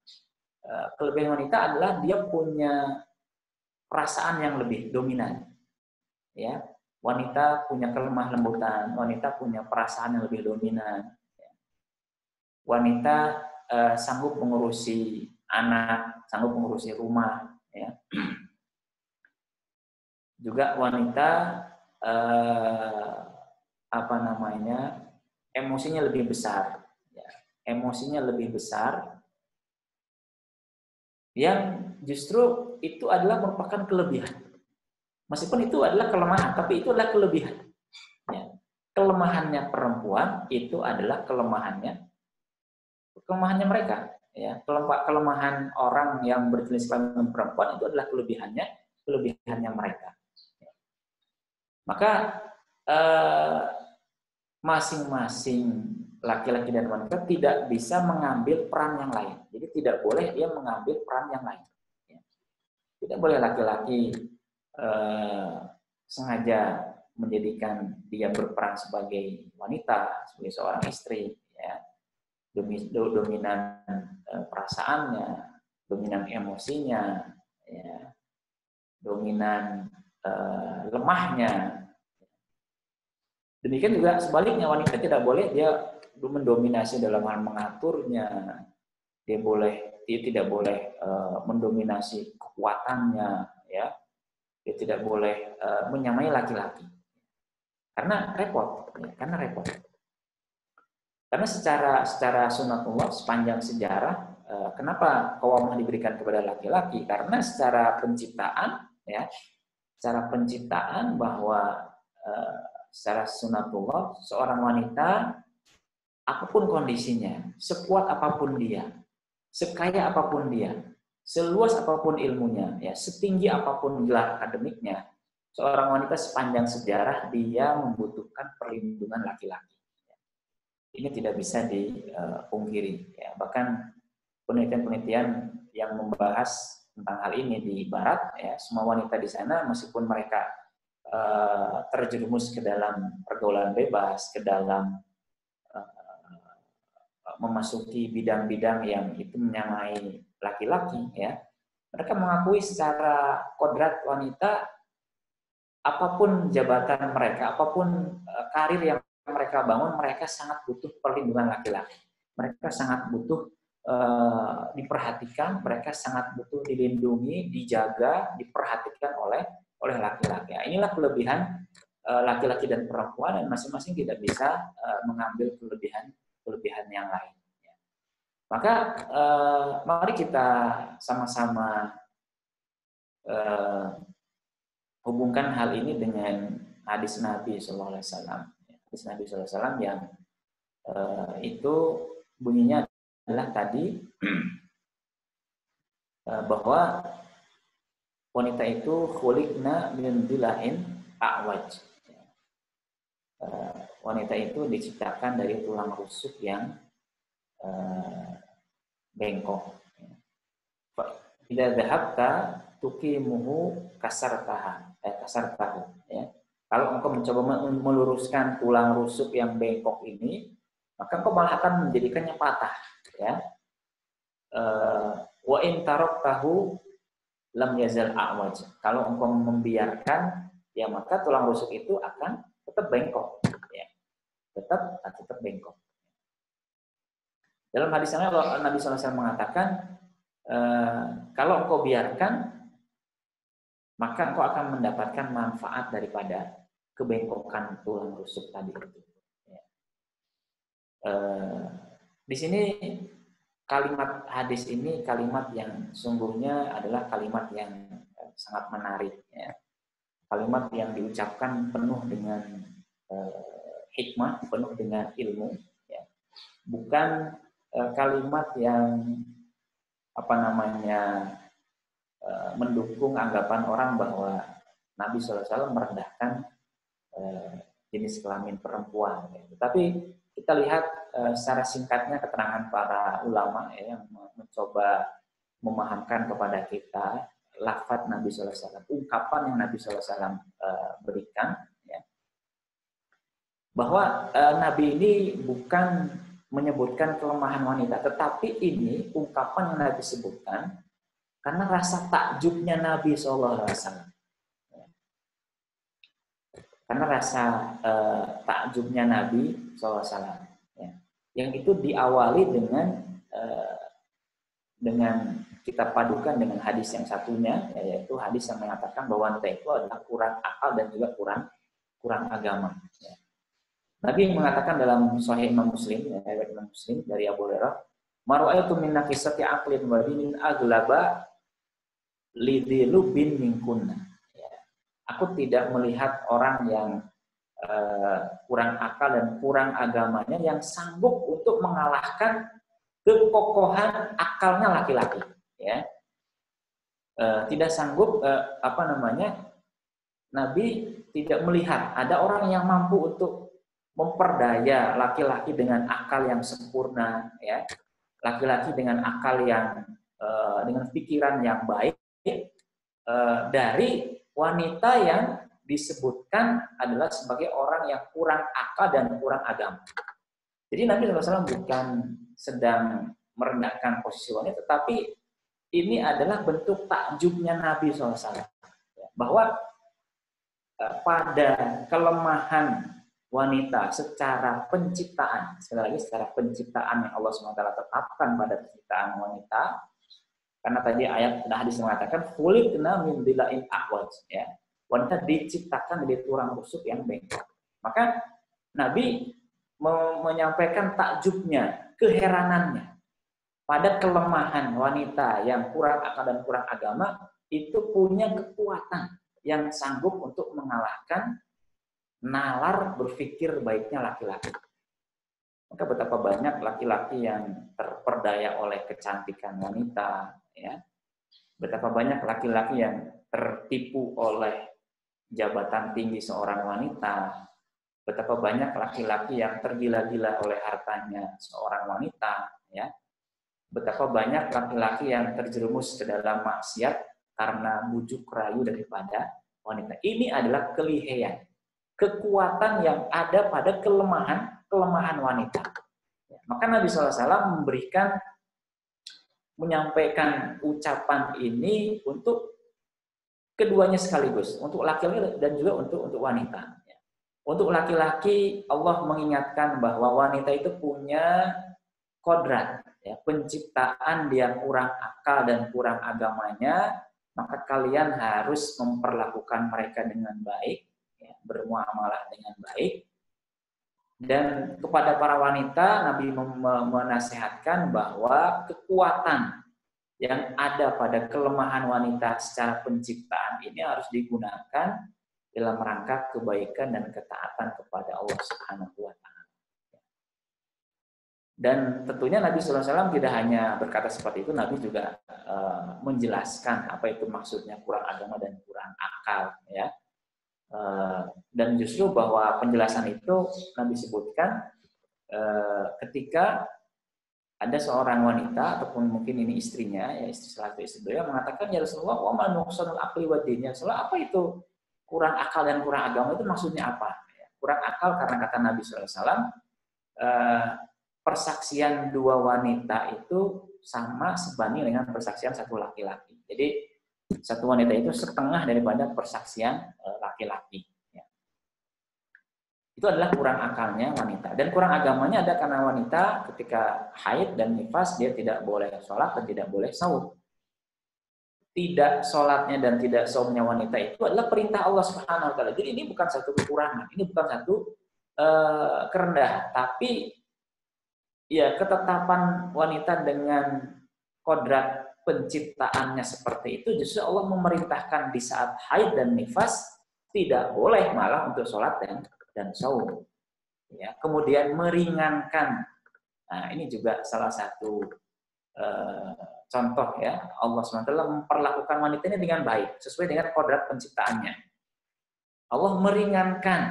adalah dia punya perasaan yang lebih dominan. Ya, wanita punya kelemah lembutan, wanita punya perasaan yang lebih dominan. Wanita sanggup mengurusi anak, sanggup mengurusi rumah, ya. Juga wanita emosinya lebih besar, ya. Emosinya lebih besar, yang justru itu adalah merupakan kelebihan. Meskipun itu adalah kelemahan, tapi itu adalah kelebihan. Ya. Kelemahannya perempuan itu adalah kelemahannya mereka. Ya, kelemahan orang yang berjenis kelamin perempuan itu adalah kelebihannya mereka. Maka masing-masing laki-laki dan wanita tidak bisa mengambil peran yang lain. Jadi tidak boleh dia mengambil peran yang lain. Tidak boleh laki-laki sengaja menjadikan dia berperan sebagai wanita, sebagai seorang istri, ya. Dominan perasaannya, dominan emosinya, ya, dominan lemahnya. Demikian juga sebaliknya, wanita tidak boleh dia mendominasi dalam hal mengaturnya. Dia tidak boleh mendominasi kekuatannya, ya. Dia tidak boleh menyamai laki-laki. Karena repot, ya, Karena secara sunatullah sepanjang sejarah, kenapa qawamah diberikan kepada laki-laki? Karena secara penciptaan bahwa secara sunatullah seorang wanita apapun kondisinya, sekuat apapun dia, sekaya apapun dia, seluas apapun ilmunya, ya, setinggi apapun gelar akademiknya, seorang wanita sepanjang sejarah dia membutuhkan perlindungan laki-laki. Ini tidak bisa dipungkiri. Ya. Bahkan penelitian-penelitian yang membahas tentang hal ini di Barat, ya, semua wanita di sana meskipun mereka terjerumus ke dalam pergaulan bebas, ke dalam memasuki bidang-bidang yang itu menyamai laki-laki, ya, mereka mengakui secara kodrat wanita apapun jabatan mereka, apapun karir yang mereka bangun, mereka sangat butuh perlindungan laki-laki. Mereka sangat butuh diperhatikan, mereka sangat butuh dilindungi, dijaga, diperhatikan oleh laki-laki. Inilah kelebihan laki-laki dan perempuan, dan masing-masing tidak bisa mengambil kelebihan yang lain. Maka mari kita sama-sama hubungkan hal ini dengan hadis Nabi Sallallahu Alaihi Wasallam. Hadis Nabi Sallallahu Alaihi Wasallam yang itu bunyinya adalah tadi bahwa wanita itu khuliqna min dilahin a'waj. Wanita itu diciptakan dari tulang rusuk yang bengkok. Tidak dhahabta tuqimuhu kasartahu. Ya. Kalau engkau mencoba meluruskan tulang rusuk yang bengkok ini, maka engkau malah akan menjadikannya patah. Ya. Wa in taraktahu lam yazal a'waj. Kalau engkau membiarkan, ya maka tulang rusuk itu akan tetap bengkok. Ya. Tetap bengkok. Dalam hadis yang lain Nabi SAW mengatakan, kalau engkau biarkan, maka engkau akan mendapatkan manfaat daripada kebengkokan tulang rusuk tadi. Di sini kalimat hadis ini kalimat yang sungguhnya adalah kalimat yang sangat menarik. Ya. Kalimat yang diucapkan penuh dengan hikmah, penuh dengan ilmu. Ya. Bukan kalimat yang mendukung anggapan orang bahwa Nabi SAW merendahkan jenis kelamin perempuan. Tetapi kita lihat secara singkatnya keterangan para ulama yang mencoba memahamkan kepada kita lafaz Nabi SAW, ungkapan yang Nabi SAW berikan, ya, bahwa Nabi ini bukan menyebutkan kelemahan wanita, tetapi ini ungkapan yang Nabi sebutkan karena rasa takjubnya Nabi SAW. Karena rasa takjubnya Nabi SAW. Ya. Yang itu diawali dengan kita padukan dengan hadis yang satunya, yaitu hadis yang mengatakan bahwa wanita itu adalah kurang akal dan juga kurang agama. Ya. Nabi mengatakan dalam Sahih Imam Muslim, riwayat Imam Muslim dari Abu Hurairah, "Mara'aitu min naqisati aqlin wa dinin aglaba lidilubin minkunna." Ya. Aku tidak melihat orang yang kurang akal dan kurang agamanya yang sanggup untuk mengalahkan kekokohan akalnya laki-laki. Ya. Tidak sanggup Nabi tidak melihat ada orang yang mampu untuk memperdaya laki-laki dengan akal yang sempurna, ya, laki-laki dengan akal yang dengan pikiran yang baik dari wanita yang disebutkan adalah sebagai orang yang kurang akal dan kurang agama. Jadi Nabi SAW bukan sedang merendahkan posisi wanita, tetapi ini adalah bentuk takjubnya Nabi SAW, bahwa pada kelemahan wanita secara penciptaan, sekali lagi secara penciptaan yang Allah SWT tetapkan pada penciptaan wanita, karena tadi ayat hadis mengatakan khuliqna min dila'in a'waj, ya, wanita diciptakan dari tulang rusuk yang bengkok. Maka Nabi menyampaikan takjubnya, keheranannya pada kelemahan wanita yang kurang akal dan kurang agama itu punya kekuatan yang sanggup untuk mengalahkan nalar berpikir baiknya laki-laki. Maka betapa banyak laki-laki yang terperdaya oleh kecantikan wanita, ya. Betapa banyak laki-laki yang tertipu oleh jabatan tinggi seorang wanita. Betapa banyak laki-laki yang tergila-gila oleh hartanya seorang wanita, ya. Betapa banyak laki-laki yang terjerumus ke dalam maksiat karena bujuk rayu daripada wanita. Ini adalah kelihayan, kekuatan yang ada pada kelemahan wanita. Maka Nabi SAW menyampaikan ucapan ini untuk keduanya sekaligus, untuk laki-laki dan juga untuk wanita. Untuk laki-laki, Allah mengingatkan bahwa wanita itu punya kodrat, ya, penciptaan dia kurang akal dan kurang agamanya, maka kalian harus memperlakukan mereka dengan baik, ya, bermuamalah dengan baik. Dan kepada para wanita, Nabi menasihatkan bahwa kekuatan yang ada pada kelemahan wanita secara penciptaan ini harus digunakan dalam rangka kebaikan dan ketaatan kepada Allah Subhanahu wa taala. Dan tentunya Nabi SAW tidak hanya berkata seperti itu, Nabi juga menjelaskan apa itu maksudnya kurang agama dan kurang akal, ya. Dan justru bahwa penjelasan itu Nabi sebutkan ketika ada seorang wanita ataupun mungkin ini istrinya, ya istri salah satu istri beliau mengatakan, ya Rasulullah, wa ma nuqsanul aqli wa din, ya Rasulullah, apa itu kurang akal dan kurang agama itu maksudnya apa? Kurang akal karena kata Nabi SAW, persaksian dua wanita itu sama sebanding dengan persaksian satu laki-laki. Jadi satu wanita itu setengah daripada persaksian laki-laki. Itu adalah kurang akalnya wanita. Dan kurang agamanya ada karena wanita ketika haid dan nifas dia tidak boleh sholat dan tidak boleh saum. Tidak sholatnya dan tidak saumnya wanita itu adalah perintah Allah Subhanahu wa taala. Jadi ini bukan satu kekurangan, ini bukan satu kerendahan, tapi ya ketetapan wanita dengan kodrat penciptaannya seperti itu, justru Allah memerintahkan di saat haid dan nifas tidak boleh malah untuk sholat dan saum. Ya, kemudian meringankan. Nah, ini juga salah satu contoh, ya. Allah SWT memperlakukan wanita ini dengan baik sesuai dengan kodrat penciptaannya. Allah meringankan,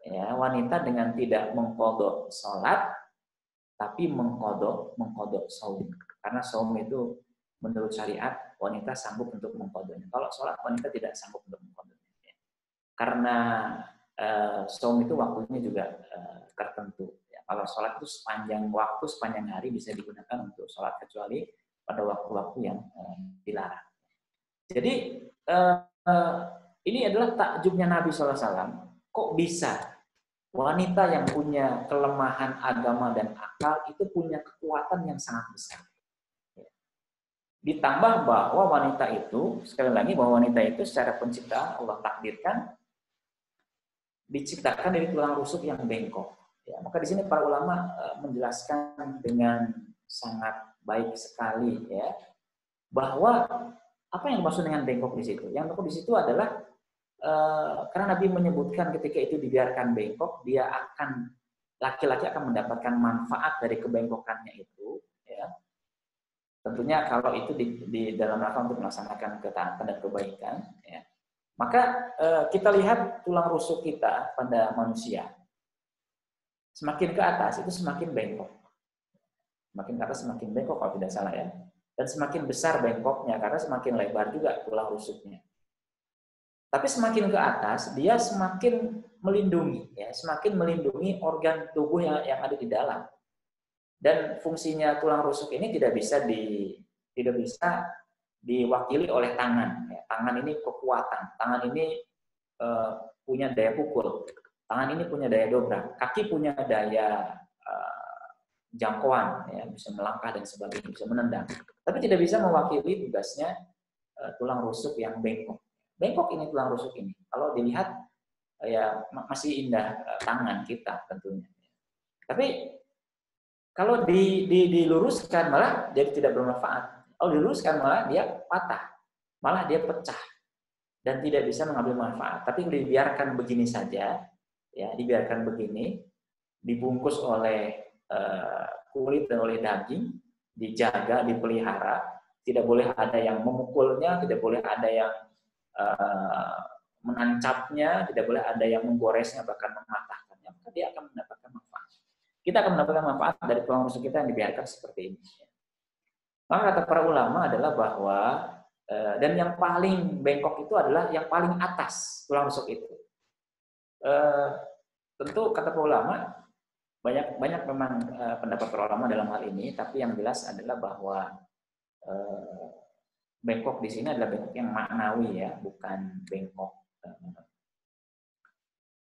ya, wanita dengan tidak mengqadha sholat tapi mengqadha saum. Karena saum itu menurut syariat wanita sanggup untuk mengqadhanya. Kalau sholat wanita tidak sanggup untuk mengqadhanya. Karena saum itu waktunya juga tertentu. Ya, kalau sholat itu sepanjang waktu, sepanjang hari bisa digunakan untuk sholat kecuali pada waktu-waktu yang dilarang. Jadi ini adalah takjubnya Nabi SAW. Kok bisa wanita yang punya kelemahan agama dan akal itu punya kekuatan yang sangat besar. Ditambah bahwa wanita itu, sekali lagi bahwa wanita itu secara penciptaan Allah takdirkan diciptakan dari tulang rusuk yang bengkok. Ya, maka di sini para ulama menjelaskan dengan sangat baik sekali, ya, bahwa apa yang dimaksud dengan bengkok di situ? Yang bengkok di situ adalah karena Nabi menyebutkan ketika itu dibiarkan bengkok, dia akan laki-laki akan mendapatkan manfaat dari kebengkokannya itu, ya. Tentunya kalau itu di dalam rangka untuk melaksanakan ketaatan dan kebaikan, ya. Maka kita lihat tulang rusuk kita pada manusia, semakin ke atas itu semakin bengkok. Semakin ke atas semakin bengkok kalau tidak salah, ya. Dan semakin besar bengkoknya karena semakin lebar juga tulang rusuknya. Tapi semakin ke atas dia semakin melindungi, ya, semakin melindungi organ tubuh yang ada di dalam. Dan fungsinya tulang rusuk ini tidak bisa diwakili oleh tangan. Ya, tangan ini kekuatan, tangan ini punya daya pukul, tangan ini punya daya dobrak, kaki punya daya jangkauan, ya, bisa melangkah dan sebagainya, bisa menendang. Tapi tidak bisa mewakili tugasnya tulang rusuk yang bengkok. Bengkok ini tulang rusuk ini. Kalau dilihat ya masih indah tangan kita tentunya. Tapi kalau diluruskan malah jadi tidak bermanfaat. Kalau diluruskan malah dia patah, malah dia pecah dan tidak bisa mengambil manfaat. Tapi dibiarkan begini saja, ya, dibiarkan begini, dibungkus oleh kulit dan oleh daging, dijaga, dipelihara, tidak boleh ada yang memukulnya, tidak boleh ada yang menancapnya, tidak boleh ada yang menggoresnya bahkan mematahkannya. Maka dia akan mendapatkan manfaat. Kita akan mendapatkan manfaat dari tulang rusuk kita yang dibiarkan seperti ini. Maka kata para ulama adalah bahwa dan yang paling bengkok itu adalah yang paling atas tulang rusuk itu. Tentu kata para ulama banyak memang pendapat para ulama dalam hal ini, tapi yang jelas adalah bahwa bengkok di sini adalah bengkok yang maknawi ya, bukan bengkok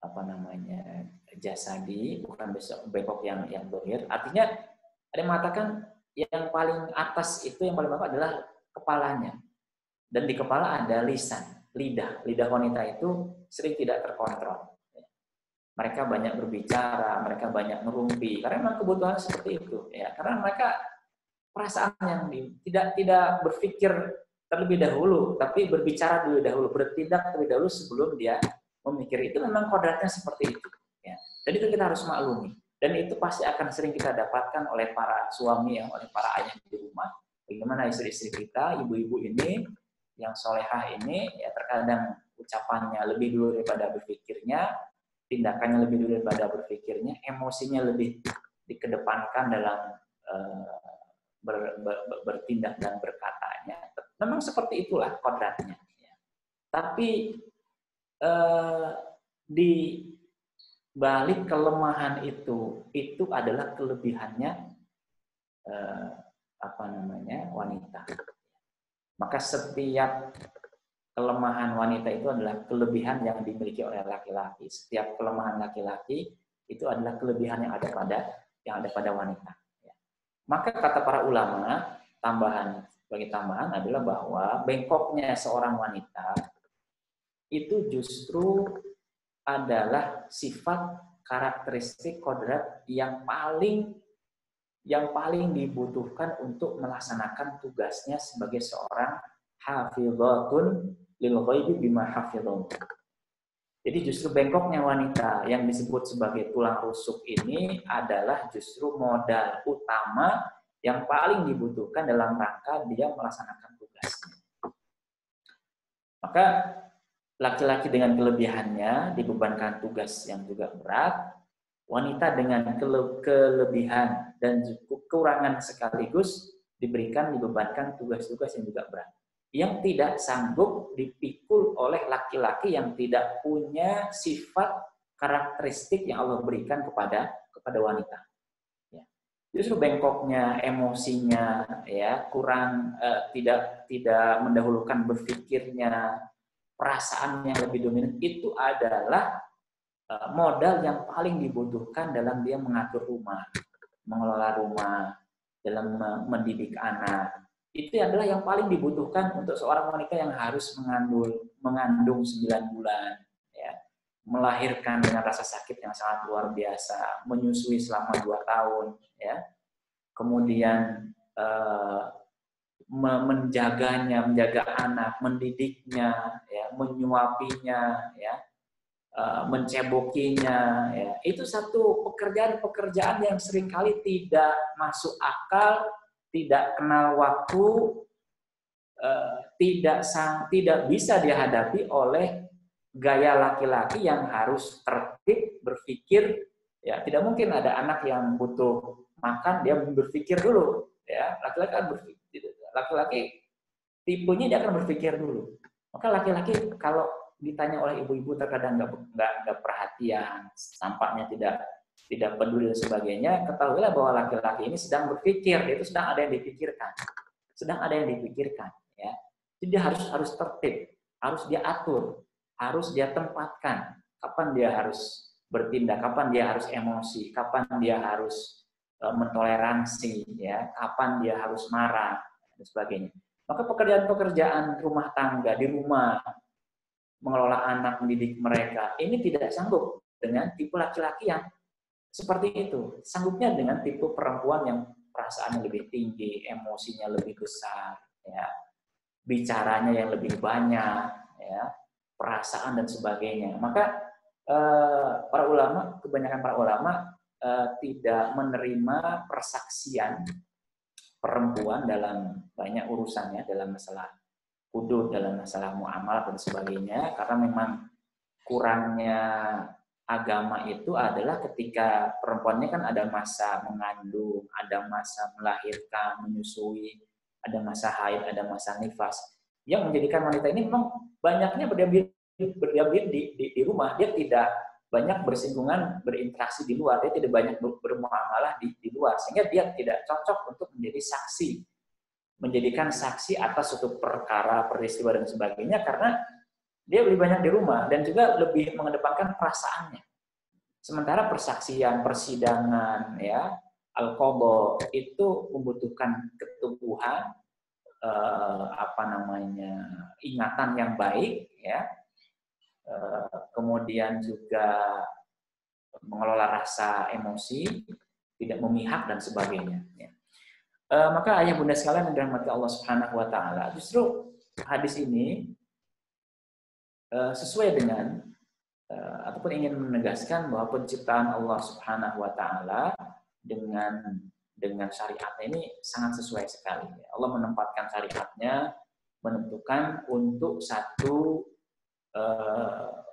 apa namanya jasadi, bukan bengkok yang dohir. Artinya ada yang mengatakan yang paling atas itu yang paling bawah adalah kepalanya, dan di kepala ada lisan, lidah wanita itu sering tidak terkontrol. Mereka banyak berbicara, mereka banyak merumpi, karena memang kebutuhan seperti itu ya, karena mereka perasaan yang tidak berpikir terlebih dahulu, tapi berbicara terlebih dahulu, bertindak terlebih dahulu sebelum dia memikir. Itu memang kodratnya seperti itu ya. Dan itu kita harus maklumi, dan itu pasti akan sering kita dapatkan oleh para suami ya, oleh para ayah di rumah. Bagaimana istri-istri kita, ibu-ibu ini yang solehah ini ya, terkadang ucapannya lebih dulu daripada berpikirnya, tindakannya lebih dulu daripada berpikirnya, emosinya lebih dikedepankan dalam bertindak dan berkatanya. Memang seperti itulah kodratnya. Tapi di balik kelemahan itu adalah kelebihannya wanita. Maka setiap kelemahan wanita itu adalah kelebihan yang dimiliki oleh laki-laki. Setiap kelemahan laki-laki itu adalah kelebihan yang ada pada wanita. Maka kata para ulama, sebagai tambahan adalah bahwa bengkoknya seorang wanita itu justru adalah sifat karakteristik kodrat yang paling dibutuhkan untuk melaksanakan tugasnya sebagai seorang hafidhatun lil ghaibi bima hafidhun. Jadi justru bengkoknya wanita yang disebut sebagai tulang rusuk ini adalah justru modal utama yang paling dibutuhkan dalam rangka dia melaksanakan tugasnya. Maka laki-laki dengan kelebihannya dibebankan tugas yang juga berat, wanita dengan kelebihan dan kekurangan sekaligus dibebankan tugas-tugas yang juga berat, yang tidak sanggup dipikul oleh laki-laki yang tidak punya sifat karakteristik yang Allah berikan kepada wanita. Ya. Justru bengkoknya, emosinya, ya kurang tidak mendahulukan berpikirnya, perasaan yang lebih dominan, itu adalah modal yang paling dibutuhkan dalam dia mengatur rumah, mengelola rumah, dalam mendidik anak. Itu adalah yang paling dibutuhkan untuk seorang wanita yang harus mengandung 9 bulan, ya, melahirkan dengan rasa sakit yang sangat luar biasa, menyusui selama 2 tahun, ya, kemudian menjaga anak, mendidiknya, ya, menyuapinya, ya, mencebokinya, ya. Itu satu pekerjaan yang seringkali tidak masuk akal, tidak kenal waktu, tidak bisa dihadapi oleh gaya laki-laki yang harus tertib, berpikir. Ya, tidak mungkin ada anak yang butuh makan dia berpikir dulu. Ya, laki-laki tipenya dia akan berpikir dulu. Maka laki-laki kalau ditanya oleh ibu-ibu terkadang nggak perhatian, tampaknya tidak peduli dan sebagainya, ketahuilah bahwa laki-laki ini sedang berpikir, dia itu sedang ada yang dipikirkan, ya. Jadi dia harus tertib, harus dia atur, harus dia tempatkan, kapan dia harus bertindak, kapan dia harus emosi, kapan dia harus mentoleransi, ya, kapan dia harus marah dan sebagainya. Maka pekerjaan-pekerjaan rumah tangga di rumah, mengelola anak, mendidik mereka, ini tidak sanggup dengan tipe laki-laki yang seperti itu. Sanggupnya dengan tipe perempuan yang perasaannya lebih tinggi, emosinya lebih besar, ya, bicaranya yang lebih banyak, ya, perasaan dan sebagainya. Maka kebanyakan para ulama tidak menerima persaksian perempuan dalam banyak urusannya, dalam masalah hudud, dalam masalah muamalah dan sebagainya, karena memang kurangnya agama itu adalah ketika perempuannya kan ada masa mengandung, ada masa melahirkan, menyusui, ada masa haid, ada masa nifas, yang menjadikan wanita ini memang banyaknya berdiam di rumah. Dia tidak banyak bersinggungan, berinteraksi di luar, dia tidak banyak bermuamalah di luar, sehingga dia tidak cocok untuk menjadi saksi, menjadikan saksi atas suatu perkara, peristiwa dan sebagainya karena dia lebih banyak di rumah dan juga lebih mengedepankan perasaannya. Sementara persaksian, persidangan, ya, al-qadha itu membutuhkan keteguhan, ingatan yang baik, ya, kemudian juga mengelola rasa emosi, tidak memihak dan sebagainya. Ya. Maka ayah bunda sekalian yang dirahmati Allah Subhanahu Wa Taala, justru hadis ini sesuai dengan ataupun ingin menegaskan bahwa penciptaan Allah Subhanahu Wa Taala dengan syariatnya ini sangat sesuai sekali. Allah menempatkan syariatnya, menentukan untuk satu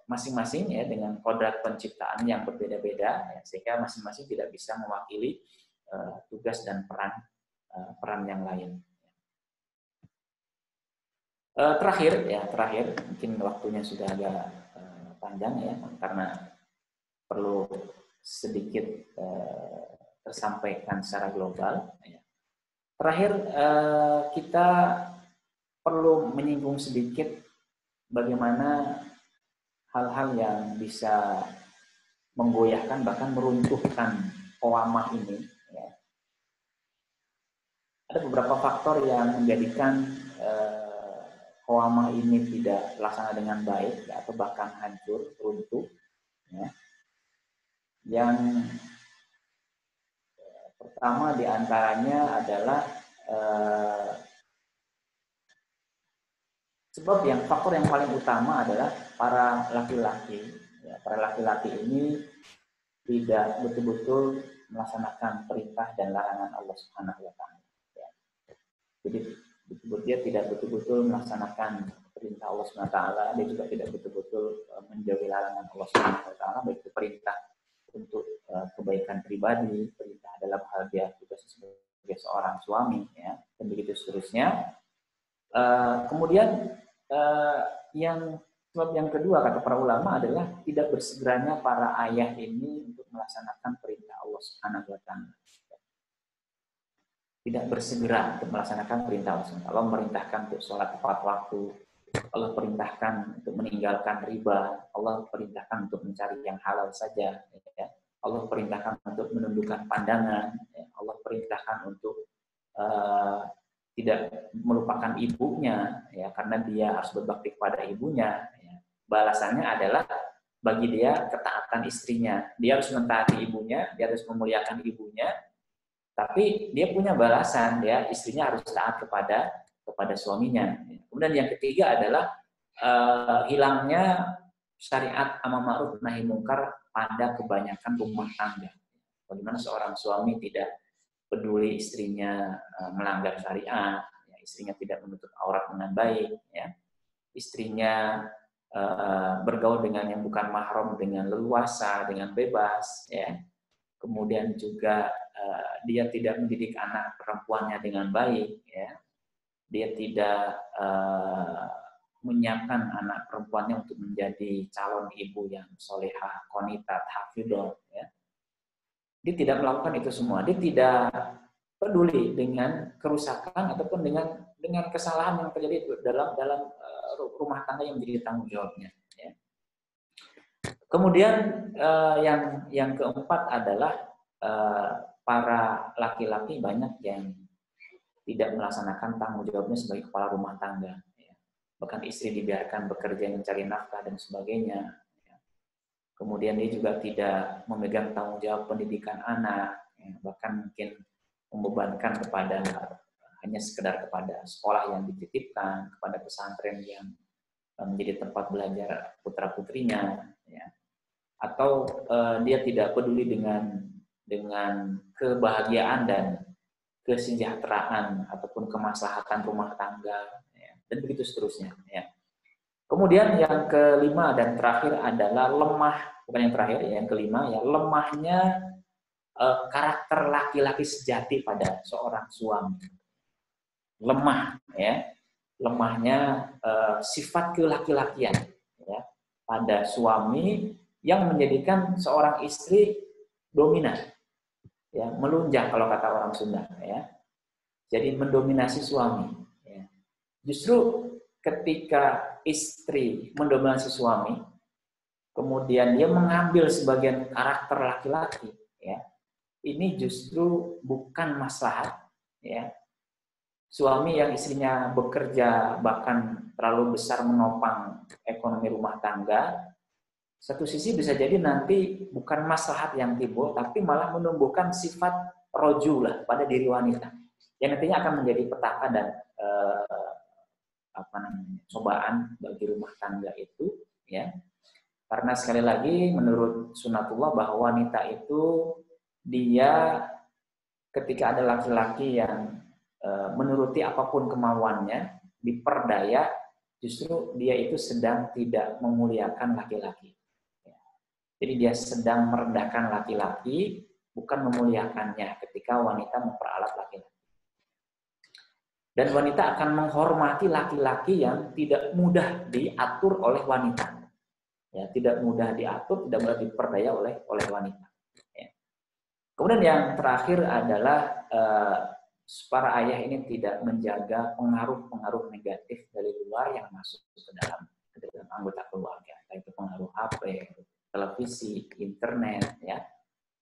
masing-masing ya dengan kodrat penciptaan yang berbeda-beda, ya, sehingga masing-masing tidak bisa mewakili tugas dan peran yang lain. Terakhir, mungkin waktunya sudah agak panjang ya, karena perlu sedikit tersampaikan secara global. Ya. Terakhir, kita perlu menyinggung sedikit bagaimana hal-hal yang bisa menggoyahkan bahkan meruntuhkan qawamah ini. Ya. Ada beberapa faktor yang menjadikan qawamah ini tidak terlaksana dengan baik ya, atau bahkan hancur, runtuh. Ya. Yang pertama diantaranya adalah sebab faktor yang paling utama adalah para laki-laki. Ya, para laki-laki ini tidak betul-betul melaksanakan perintah dan larangan Allah Subhanahu Wa Taala. Ya. Jadi dia tidak betul-betul melaksanakan perintah Allah Subhanahu Wa Taala. Dia juga tidak betul-betul menjauhi larangan Allah Subhanahu Wa Taala, baik itu perintah untuk kebaikan pribadi, perintah dalam hal dia tugas sebagai seorang suami, ya, dan begitu seterusnya. Kemudian sebab yang kedua kata para ulama adalah tidak bersegeranya para ayah ini untuk melaksanakan perintah Allah Subhanahu Wa Taala. Tidak bersegera untuk melaksanakan perintah Allah. Allah memerintahkan untuk sholat tepat waktu, Allah perintahkan untuk meninggalkan riba, Allah perintahkan untuk mencari yang halal saja, ya. Allah perintahkan untuk menundukkan pandangan, ya. Allah perintahkan untuk tidak melupakan ibunya, ya, karena dia harus berbakti kepada ibunya. Ya. Balasannya adalah bagi dia ketaatan istrinya. Dia harus mentaati ibunya, dia harus memuliakan ibunya. Tapi dia punya balasan, ya, istrinya harus taat kepada suaminya. Kemudian yang ketiga adalah hilangnya syariat amar ma'ruf nahi mungkar pada kebanyakan rumah tangga. Bagaimana seorang suami tidak peduli istrinya melanggar syariat, ya, istrinya tidak menutup aurat dengan baik, ya, istrinya bergaul dengan yang bukan mahram dengan leluasa, dengan bebas, ya. Kemudian juga dia tidak mendidik anak perempuannya dengan baik, ya. Dia tidak menyiapkan anak perempuannya untuk menjadi calon ibu yang solehah, qanitat, hafidhah, ya. Dia tidak melakukan itu semua. Dia tidak peduli dengan kerusakan ataupun dengan kesalahan yang terjadi dalam rumah tangga yang menjadi tanggung jawabnya, ya. Kemudian yang keempat adalah para laki-laki banyak yang tidak melaksanakan tanggung jawabnya sebagai kepala rumah tangga. Ya. Bahkan istri dibiarkan bekerja mencari nafkah dan sebagainya. Ya. Kemudian dia juga tidak memegang tanggung jawab pendidikan anak. Ya. Bahkan mungkin membebankan hanya sekedar kepada sekolah yang dititipkan, kepada pesantren yang menjadi tempat belajar putra-putrinya. Ya. Atau dia tidak peduli dengan kebahagiaan dan kesejahteraan ataupun kemaslahatan rumah tangga, ya, dan begitu seterusnya. Ya. Kemudian yang kelima dan terakhir adalah bukan yang terakhir, ya, yang kelima ya lemahnya karakter laki-laki sejati pada seorang suami. Lemah, ya, lemahnya sifat kelaki-lakian, ya, pada suami yang menjadikan seorang istri dominan. Ya, melunjak kalau kata orang Sunda, ya. jadi mendominasi suami. Ya. Justru ketika istri mendominasi suami, kemudian dia mengambil sebagian karakter laki-laki, ya, ini justru bukan maslahat. Ya. Suami yang istrinya bekerja bahkan terlalu besar menopang ekonomi rumah tangga, satu sisi bisa jadi nanti bukan maslahat yang timbul, tapi malah menumbuhkan sifat rojulah pada diri wanita, yang nantinya akan menjadi petaka dan cobaan bagi rumah tangga itu, ya. Karena sekali lagi menurut sunatullah bahwa wanita itu dia ketika ada laki-laki yang menuruti apapun kemauannya, diperdaya, justru dia itu sedang tidak memuliakan laki-laki. Jadi dia sedang merendahkan laki-laki, bukan memuliakannya ketika wanita memperalat laki-laki. Dan wanita akan menghormati laki-laki yang tidak mudah diatur oleh wanita. Ya, tidak mudah diatur, tidak mudah diperdaya oleh wanita. Ya. Kemudian yang terakhir adalah para ayah ini tidak menjaga pengaruh-pengaruh negatif dari luar yang masuk ke dalam anggota keluarga, yaitu pengaruh HP, televisi, internet, ya,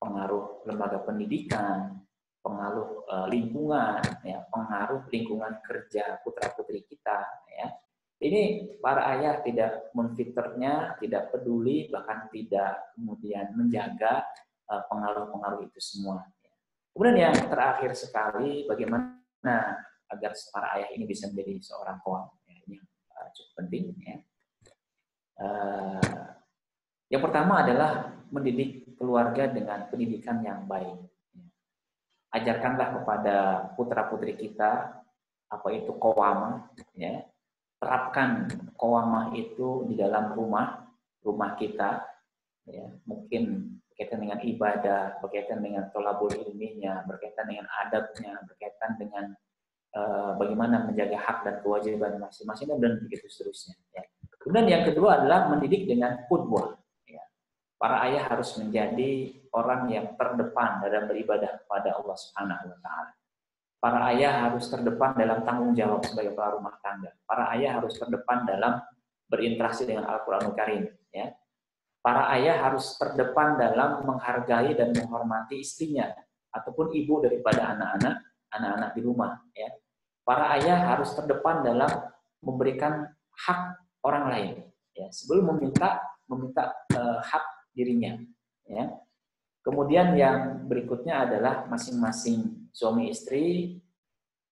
pengaruh lembaga pendidikan, pengaruh lingkungan, ya, pengaruh lingkungan kerja putra-putri kita, ya. Ini para ayah tidak memfilternya, tidak peduli, bahkan tidak kemudian menjaga pengaruh-pengaruh itu semua. Kemudian yang terakhir sekali, bagaimana agar para ayah ini bisa menjadi seorang qawam, ya, ini yang cukup penting. Ya. Yang pertama adalah mendidik keluarga dengan pendidikan yang baik. Ajarkanlah kepada putra-putri kita apa itu qawamah, ya. Terapkan qawamah itu di dalam rumah kita, ya. Mungkin berkaitan dengan ibadah, berkaitan dengan thalabul ilminya, berkaitan dengan adabnya, berkaitan dengan bagaimana menjaga hak dan kewajiban masing-masing, dan begitu seterusnya. Ya. Kemudian yang kedua adalah mendidik dengan qudwah. Ya. Para ayah harus menjadi orang yang terdepan dalam beribadah kepada Allah Subhanahu wa taala. Para ayah harus terdepan dalam tanggung jawab sebagai kepala rumah tangga. Para ayah harus terdepan dalam berinteraksi dengan Al-Qur'anul Karim. Ya. Para ayah harus terdepan dalam menghargai dan menghormati istrinya ataupun ibu daripada anak-anak di rumah. Ya. Para ayah harus terdepan dalam memberikan hak orang lain. Ya. Sebelum meminta hak dirinya. Ya. Kemudian yang berikutnya adalah masing-masing suami istri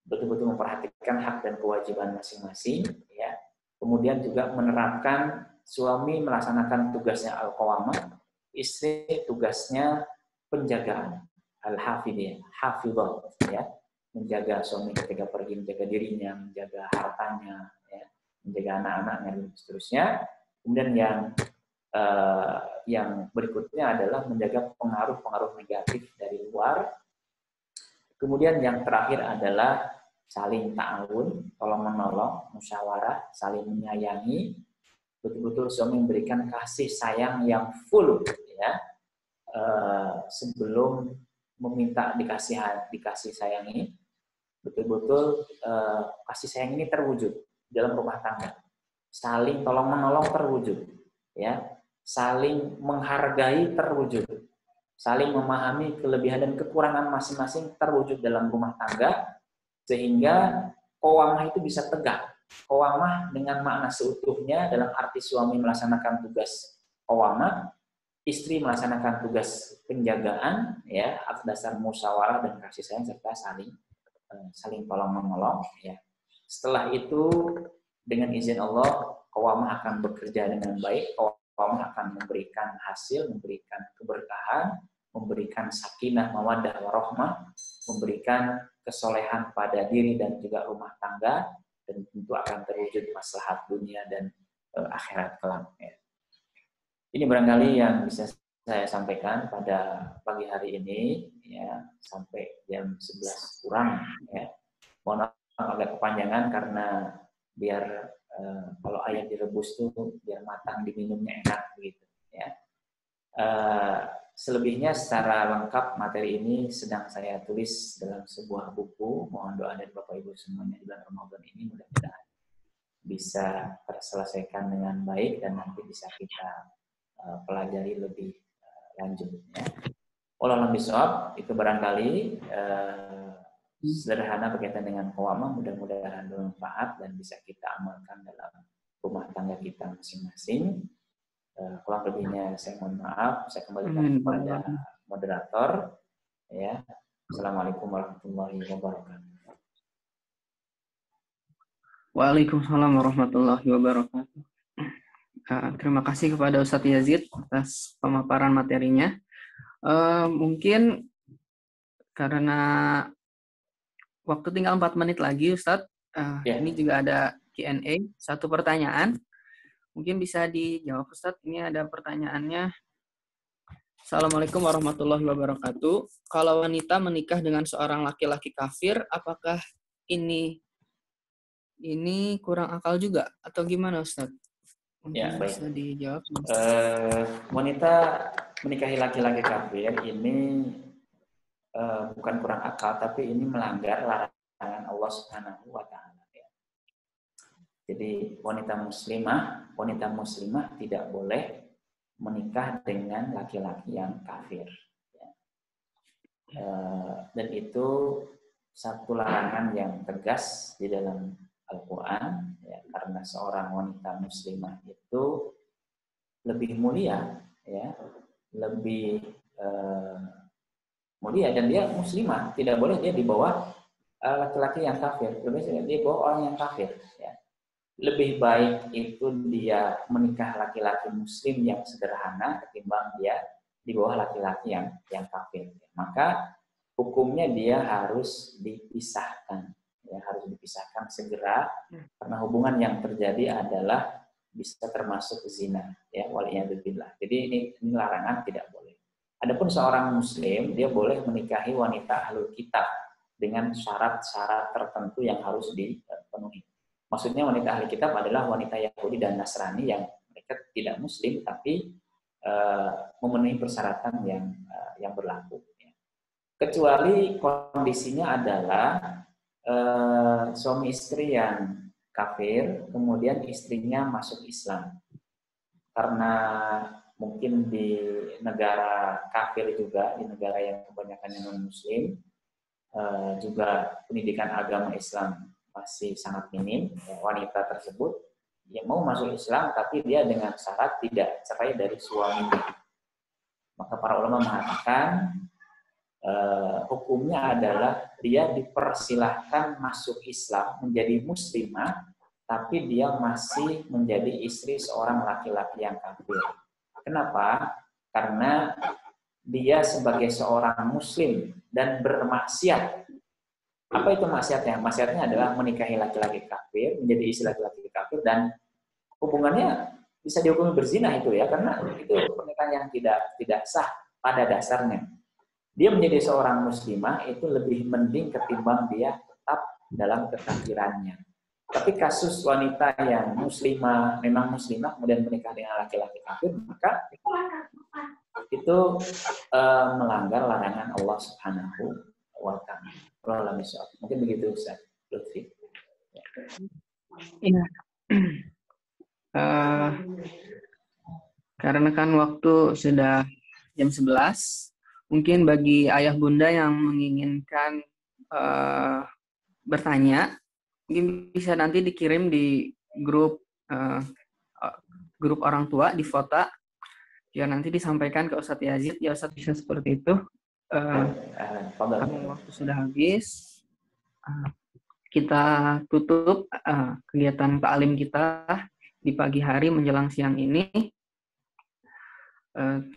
betul-betul memperhatikan hak dan kewajiban masing-masing, ya. Kemudian juga menerapkan suami melaksanakan tugasnya al-qawamah, istri tugasnya penjagaan, al-hafidiyah, hafidhah, ya. Menjaga suami ketika pergi, menjaga dirinya, menjaga hartanya, ya. Menjaga anak-anaknya dan seterusnya. Kemudian yang berikutnya adalah menjaga pengaruh-pengaruh negatif dari luar. Kemudian yang terakhir adalah saling ta'awun, tolong-menolong, musyawarah, saling menyayangi, betul-betul suami memberikan kasih sayang yang full, ya, sebelum meminta dikasih sayang ini, betul-betul kasih sayang ini terwujud dalam rumah tangga, saling tolong-menolong terwujud, ya, saling menghargai terwujud, saling memahami kelebihan dan kekurangan masing-masing terwujud dalam rumah tangga, sehingga qawamah itu bisa tegak. Qawamah dengan makna seutuhnya dalam arti suami melaksanakan tugas qawamah, istri melaksanakan tugas penjagaan, ya, atas dasar musyawarah dan kasih sayang serta saling tolong-menolong, ya. Setelah itu dengan izin Allah, qawamah akan bekerja dengan baik, qawamah akan memberikan hasil, memberikan keberkahan, memberikan sakinah, mawaddah, warahmah, memberikan kesolehan pada diri dan juga rumah tangga, dan tentu akan terwujud maslahat dunia dan akhirat kelak. Ya. Ini barangkali yang bisa saya sampaikan pada pagi hari ini, ya, sampai jam 11 kurang. Ya. Mohon maaf agak kepanjangan karena biar kalau ayam direbus tuh biar matang diminumnya enak begitu. Ya. selebihnya secara lengkap materi ini sedang saya tulis dalam sebuah buku. Mohon doa dari Bapak Ibu semuanya di bulan Ramadan ini mudah-mudahan bisa terselesaikan dengan baik dan nanti bisa kita pelajari lebih lanjut. Ya. Wallahu a'lam itu barangkali sederhana berkaitan dengan qawamah, mudah-mudahan bermanfaat dan bisa kita amalkan dalam rumah tangga kita masing-masing. Kurang lebihnya saya mohon maaf, saya kembalikan kepada moderator. Ya, Assalamualaikum warahmatullahi wabarakatuh. Waalaikumsalam warahmatullahi wabarakatuh. Terima kasih kepada Ustadz Yazid atas pemaparan materinya. Mungkin karena waktu tinggal 4 menit lagi, Ustadz. Ini juga ada Q&A, satu pertanyaan. Mungkin bisa dijawab, Ustadz. Ini ada pertanyaannya. Assalamualaikum warahmatullahi wabarakatuh. Kalau wanita menikah dengan seorang laki-laki kafir, apakah ini kurang akal juga? Atau gimana, Ustadz? Ya, baik. Bisa dijawab. Wanita menikahi laki-laki kafir ini bukan kurang akal, tapi ini melanggar larangan Allah Subhanahu wa Ta'ala. Ya. Jadi wanita muslimah tidak boleh menikah dengan laki-laki yang kafir. Ya. Dan itu satu larangan yang tegas di dalam Al-Quran, ya, karena seorang wanita muslimah itu lebih mulia, ya, lebih mulia, dan dia muslimah, tidak boleh dia di bawah laki-laki yang kafir, lebih dia di bawah orang yang kafir. Ya. Lebih baik itu dia menikah laki-laki muslim yang sederhana ketimbang dia di bawah laki-laki yang kafir. Maka hukumnya dia harus dipisahkan. Ya, harus dipisahkan segera karena hubungan yang terjadi adalah bisa termasuk zina, ya, waliyadzubillah. Jadi ini larangan, tidak boleh. Adapun seorang muslim dia boleh menikahi wanita ahlul kitab dengan syarat-syarat tertentu yang harus dipenuhi. Maksudnya wanita ahli kitab adalah wanita Yahudi dan Nasrani yang mereka tidak muslim tapi memenuhi persyaratan yang berlaku. Kecuali kondisinya adalah suami istri yang kafir, kemudian istrinya masuk Islam. Karena mungkin di negara kafir juga, di negara yang kebanyakan non-muslim, juga pendidikan agama Islam masih sangat minim, ya, wanita tersebut yang mau masuk Islam tapi dia dengan syarat tidak cerai dari suaminya. Maka para ulama mengatakan hukumnya adalah dia dipersilahkan masuk Islam menjadi muslimah, tapi dia masih menjadi istri seorang laki-laki yang kafir. Kenapa? Karena dia sebagai seorang muslim dan bermaksiat. Apa itu maksiatnya? Maksiatnya adalah menikahi laki-laki kafir, menjadi istri laki-laki kafir, dan hubungannya bisa dihukumi berzina itu, ya, karena itu pernikahan yang tidak sah pada dasarnya. Dia menjadi seorang muslimah itu lebih mending ketimbang dia tetap dalam kekafirannya. Tapi kasus wanita yang muslimah, memang muslimah kemudian menikah dengan laki-laki kafir, maka itu melanggar larangan Allah Subhanahu wa Ta'ala. Mungkin begitu, Ustaz Lutfi. Iya. Karena kan waktu sudah jam 11, mungkin bagi ayah bunda yang menginginkan bertanya, mungkin bisa nanti dikirim di grup orang tua di Vota, ya nanti disampaikan ke Ustadz Yazid. Ya Ustadz, bisa seperti itu. Karena waktu sudah habis, kita tutup kegiatan ta'lim kita di pagi hari menjelang siang ini.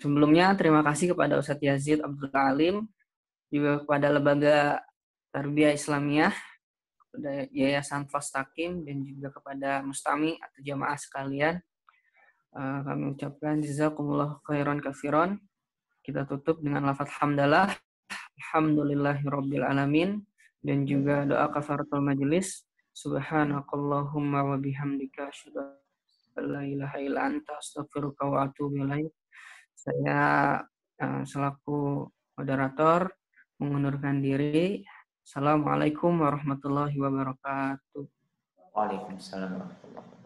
Sebelumnya terima kasih kepada Ustadz Yazid Abdul Alim, juga kepada Lembaga Tarbiyah Islamiyah, kepada Yayasan Fastaqim, dan juga kepada Mustami atau jamaah sekalian. Kami ucapkan jazakumullah khairan katsiran. Kita tutup dengan lafaz hamdalah, alhamdulillahirabbil alamin, dan juga doa kafaratul majelis. Subhanakallahumma wa bihamdika asyhadu an la ilaha illa anta astaghfiruka wa atubu ilaik. Saya selaku moderator mengundurkan diri. Assalamualaikum warahmatullahi wabarakatuh. Waalaikumsalam warahmatullahi wabarakatuh.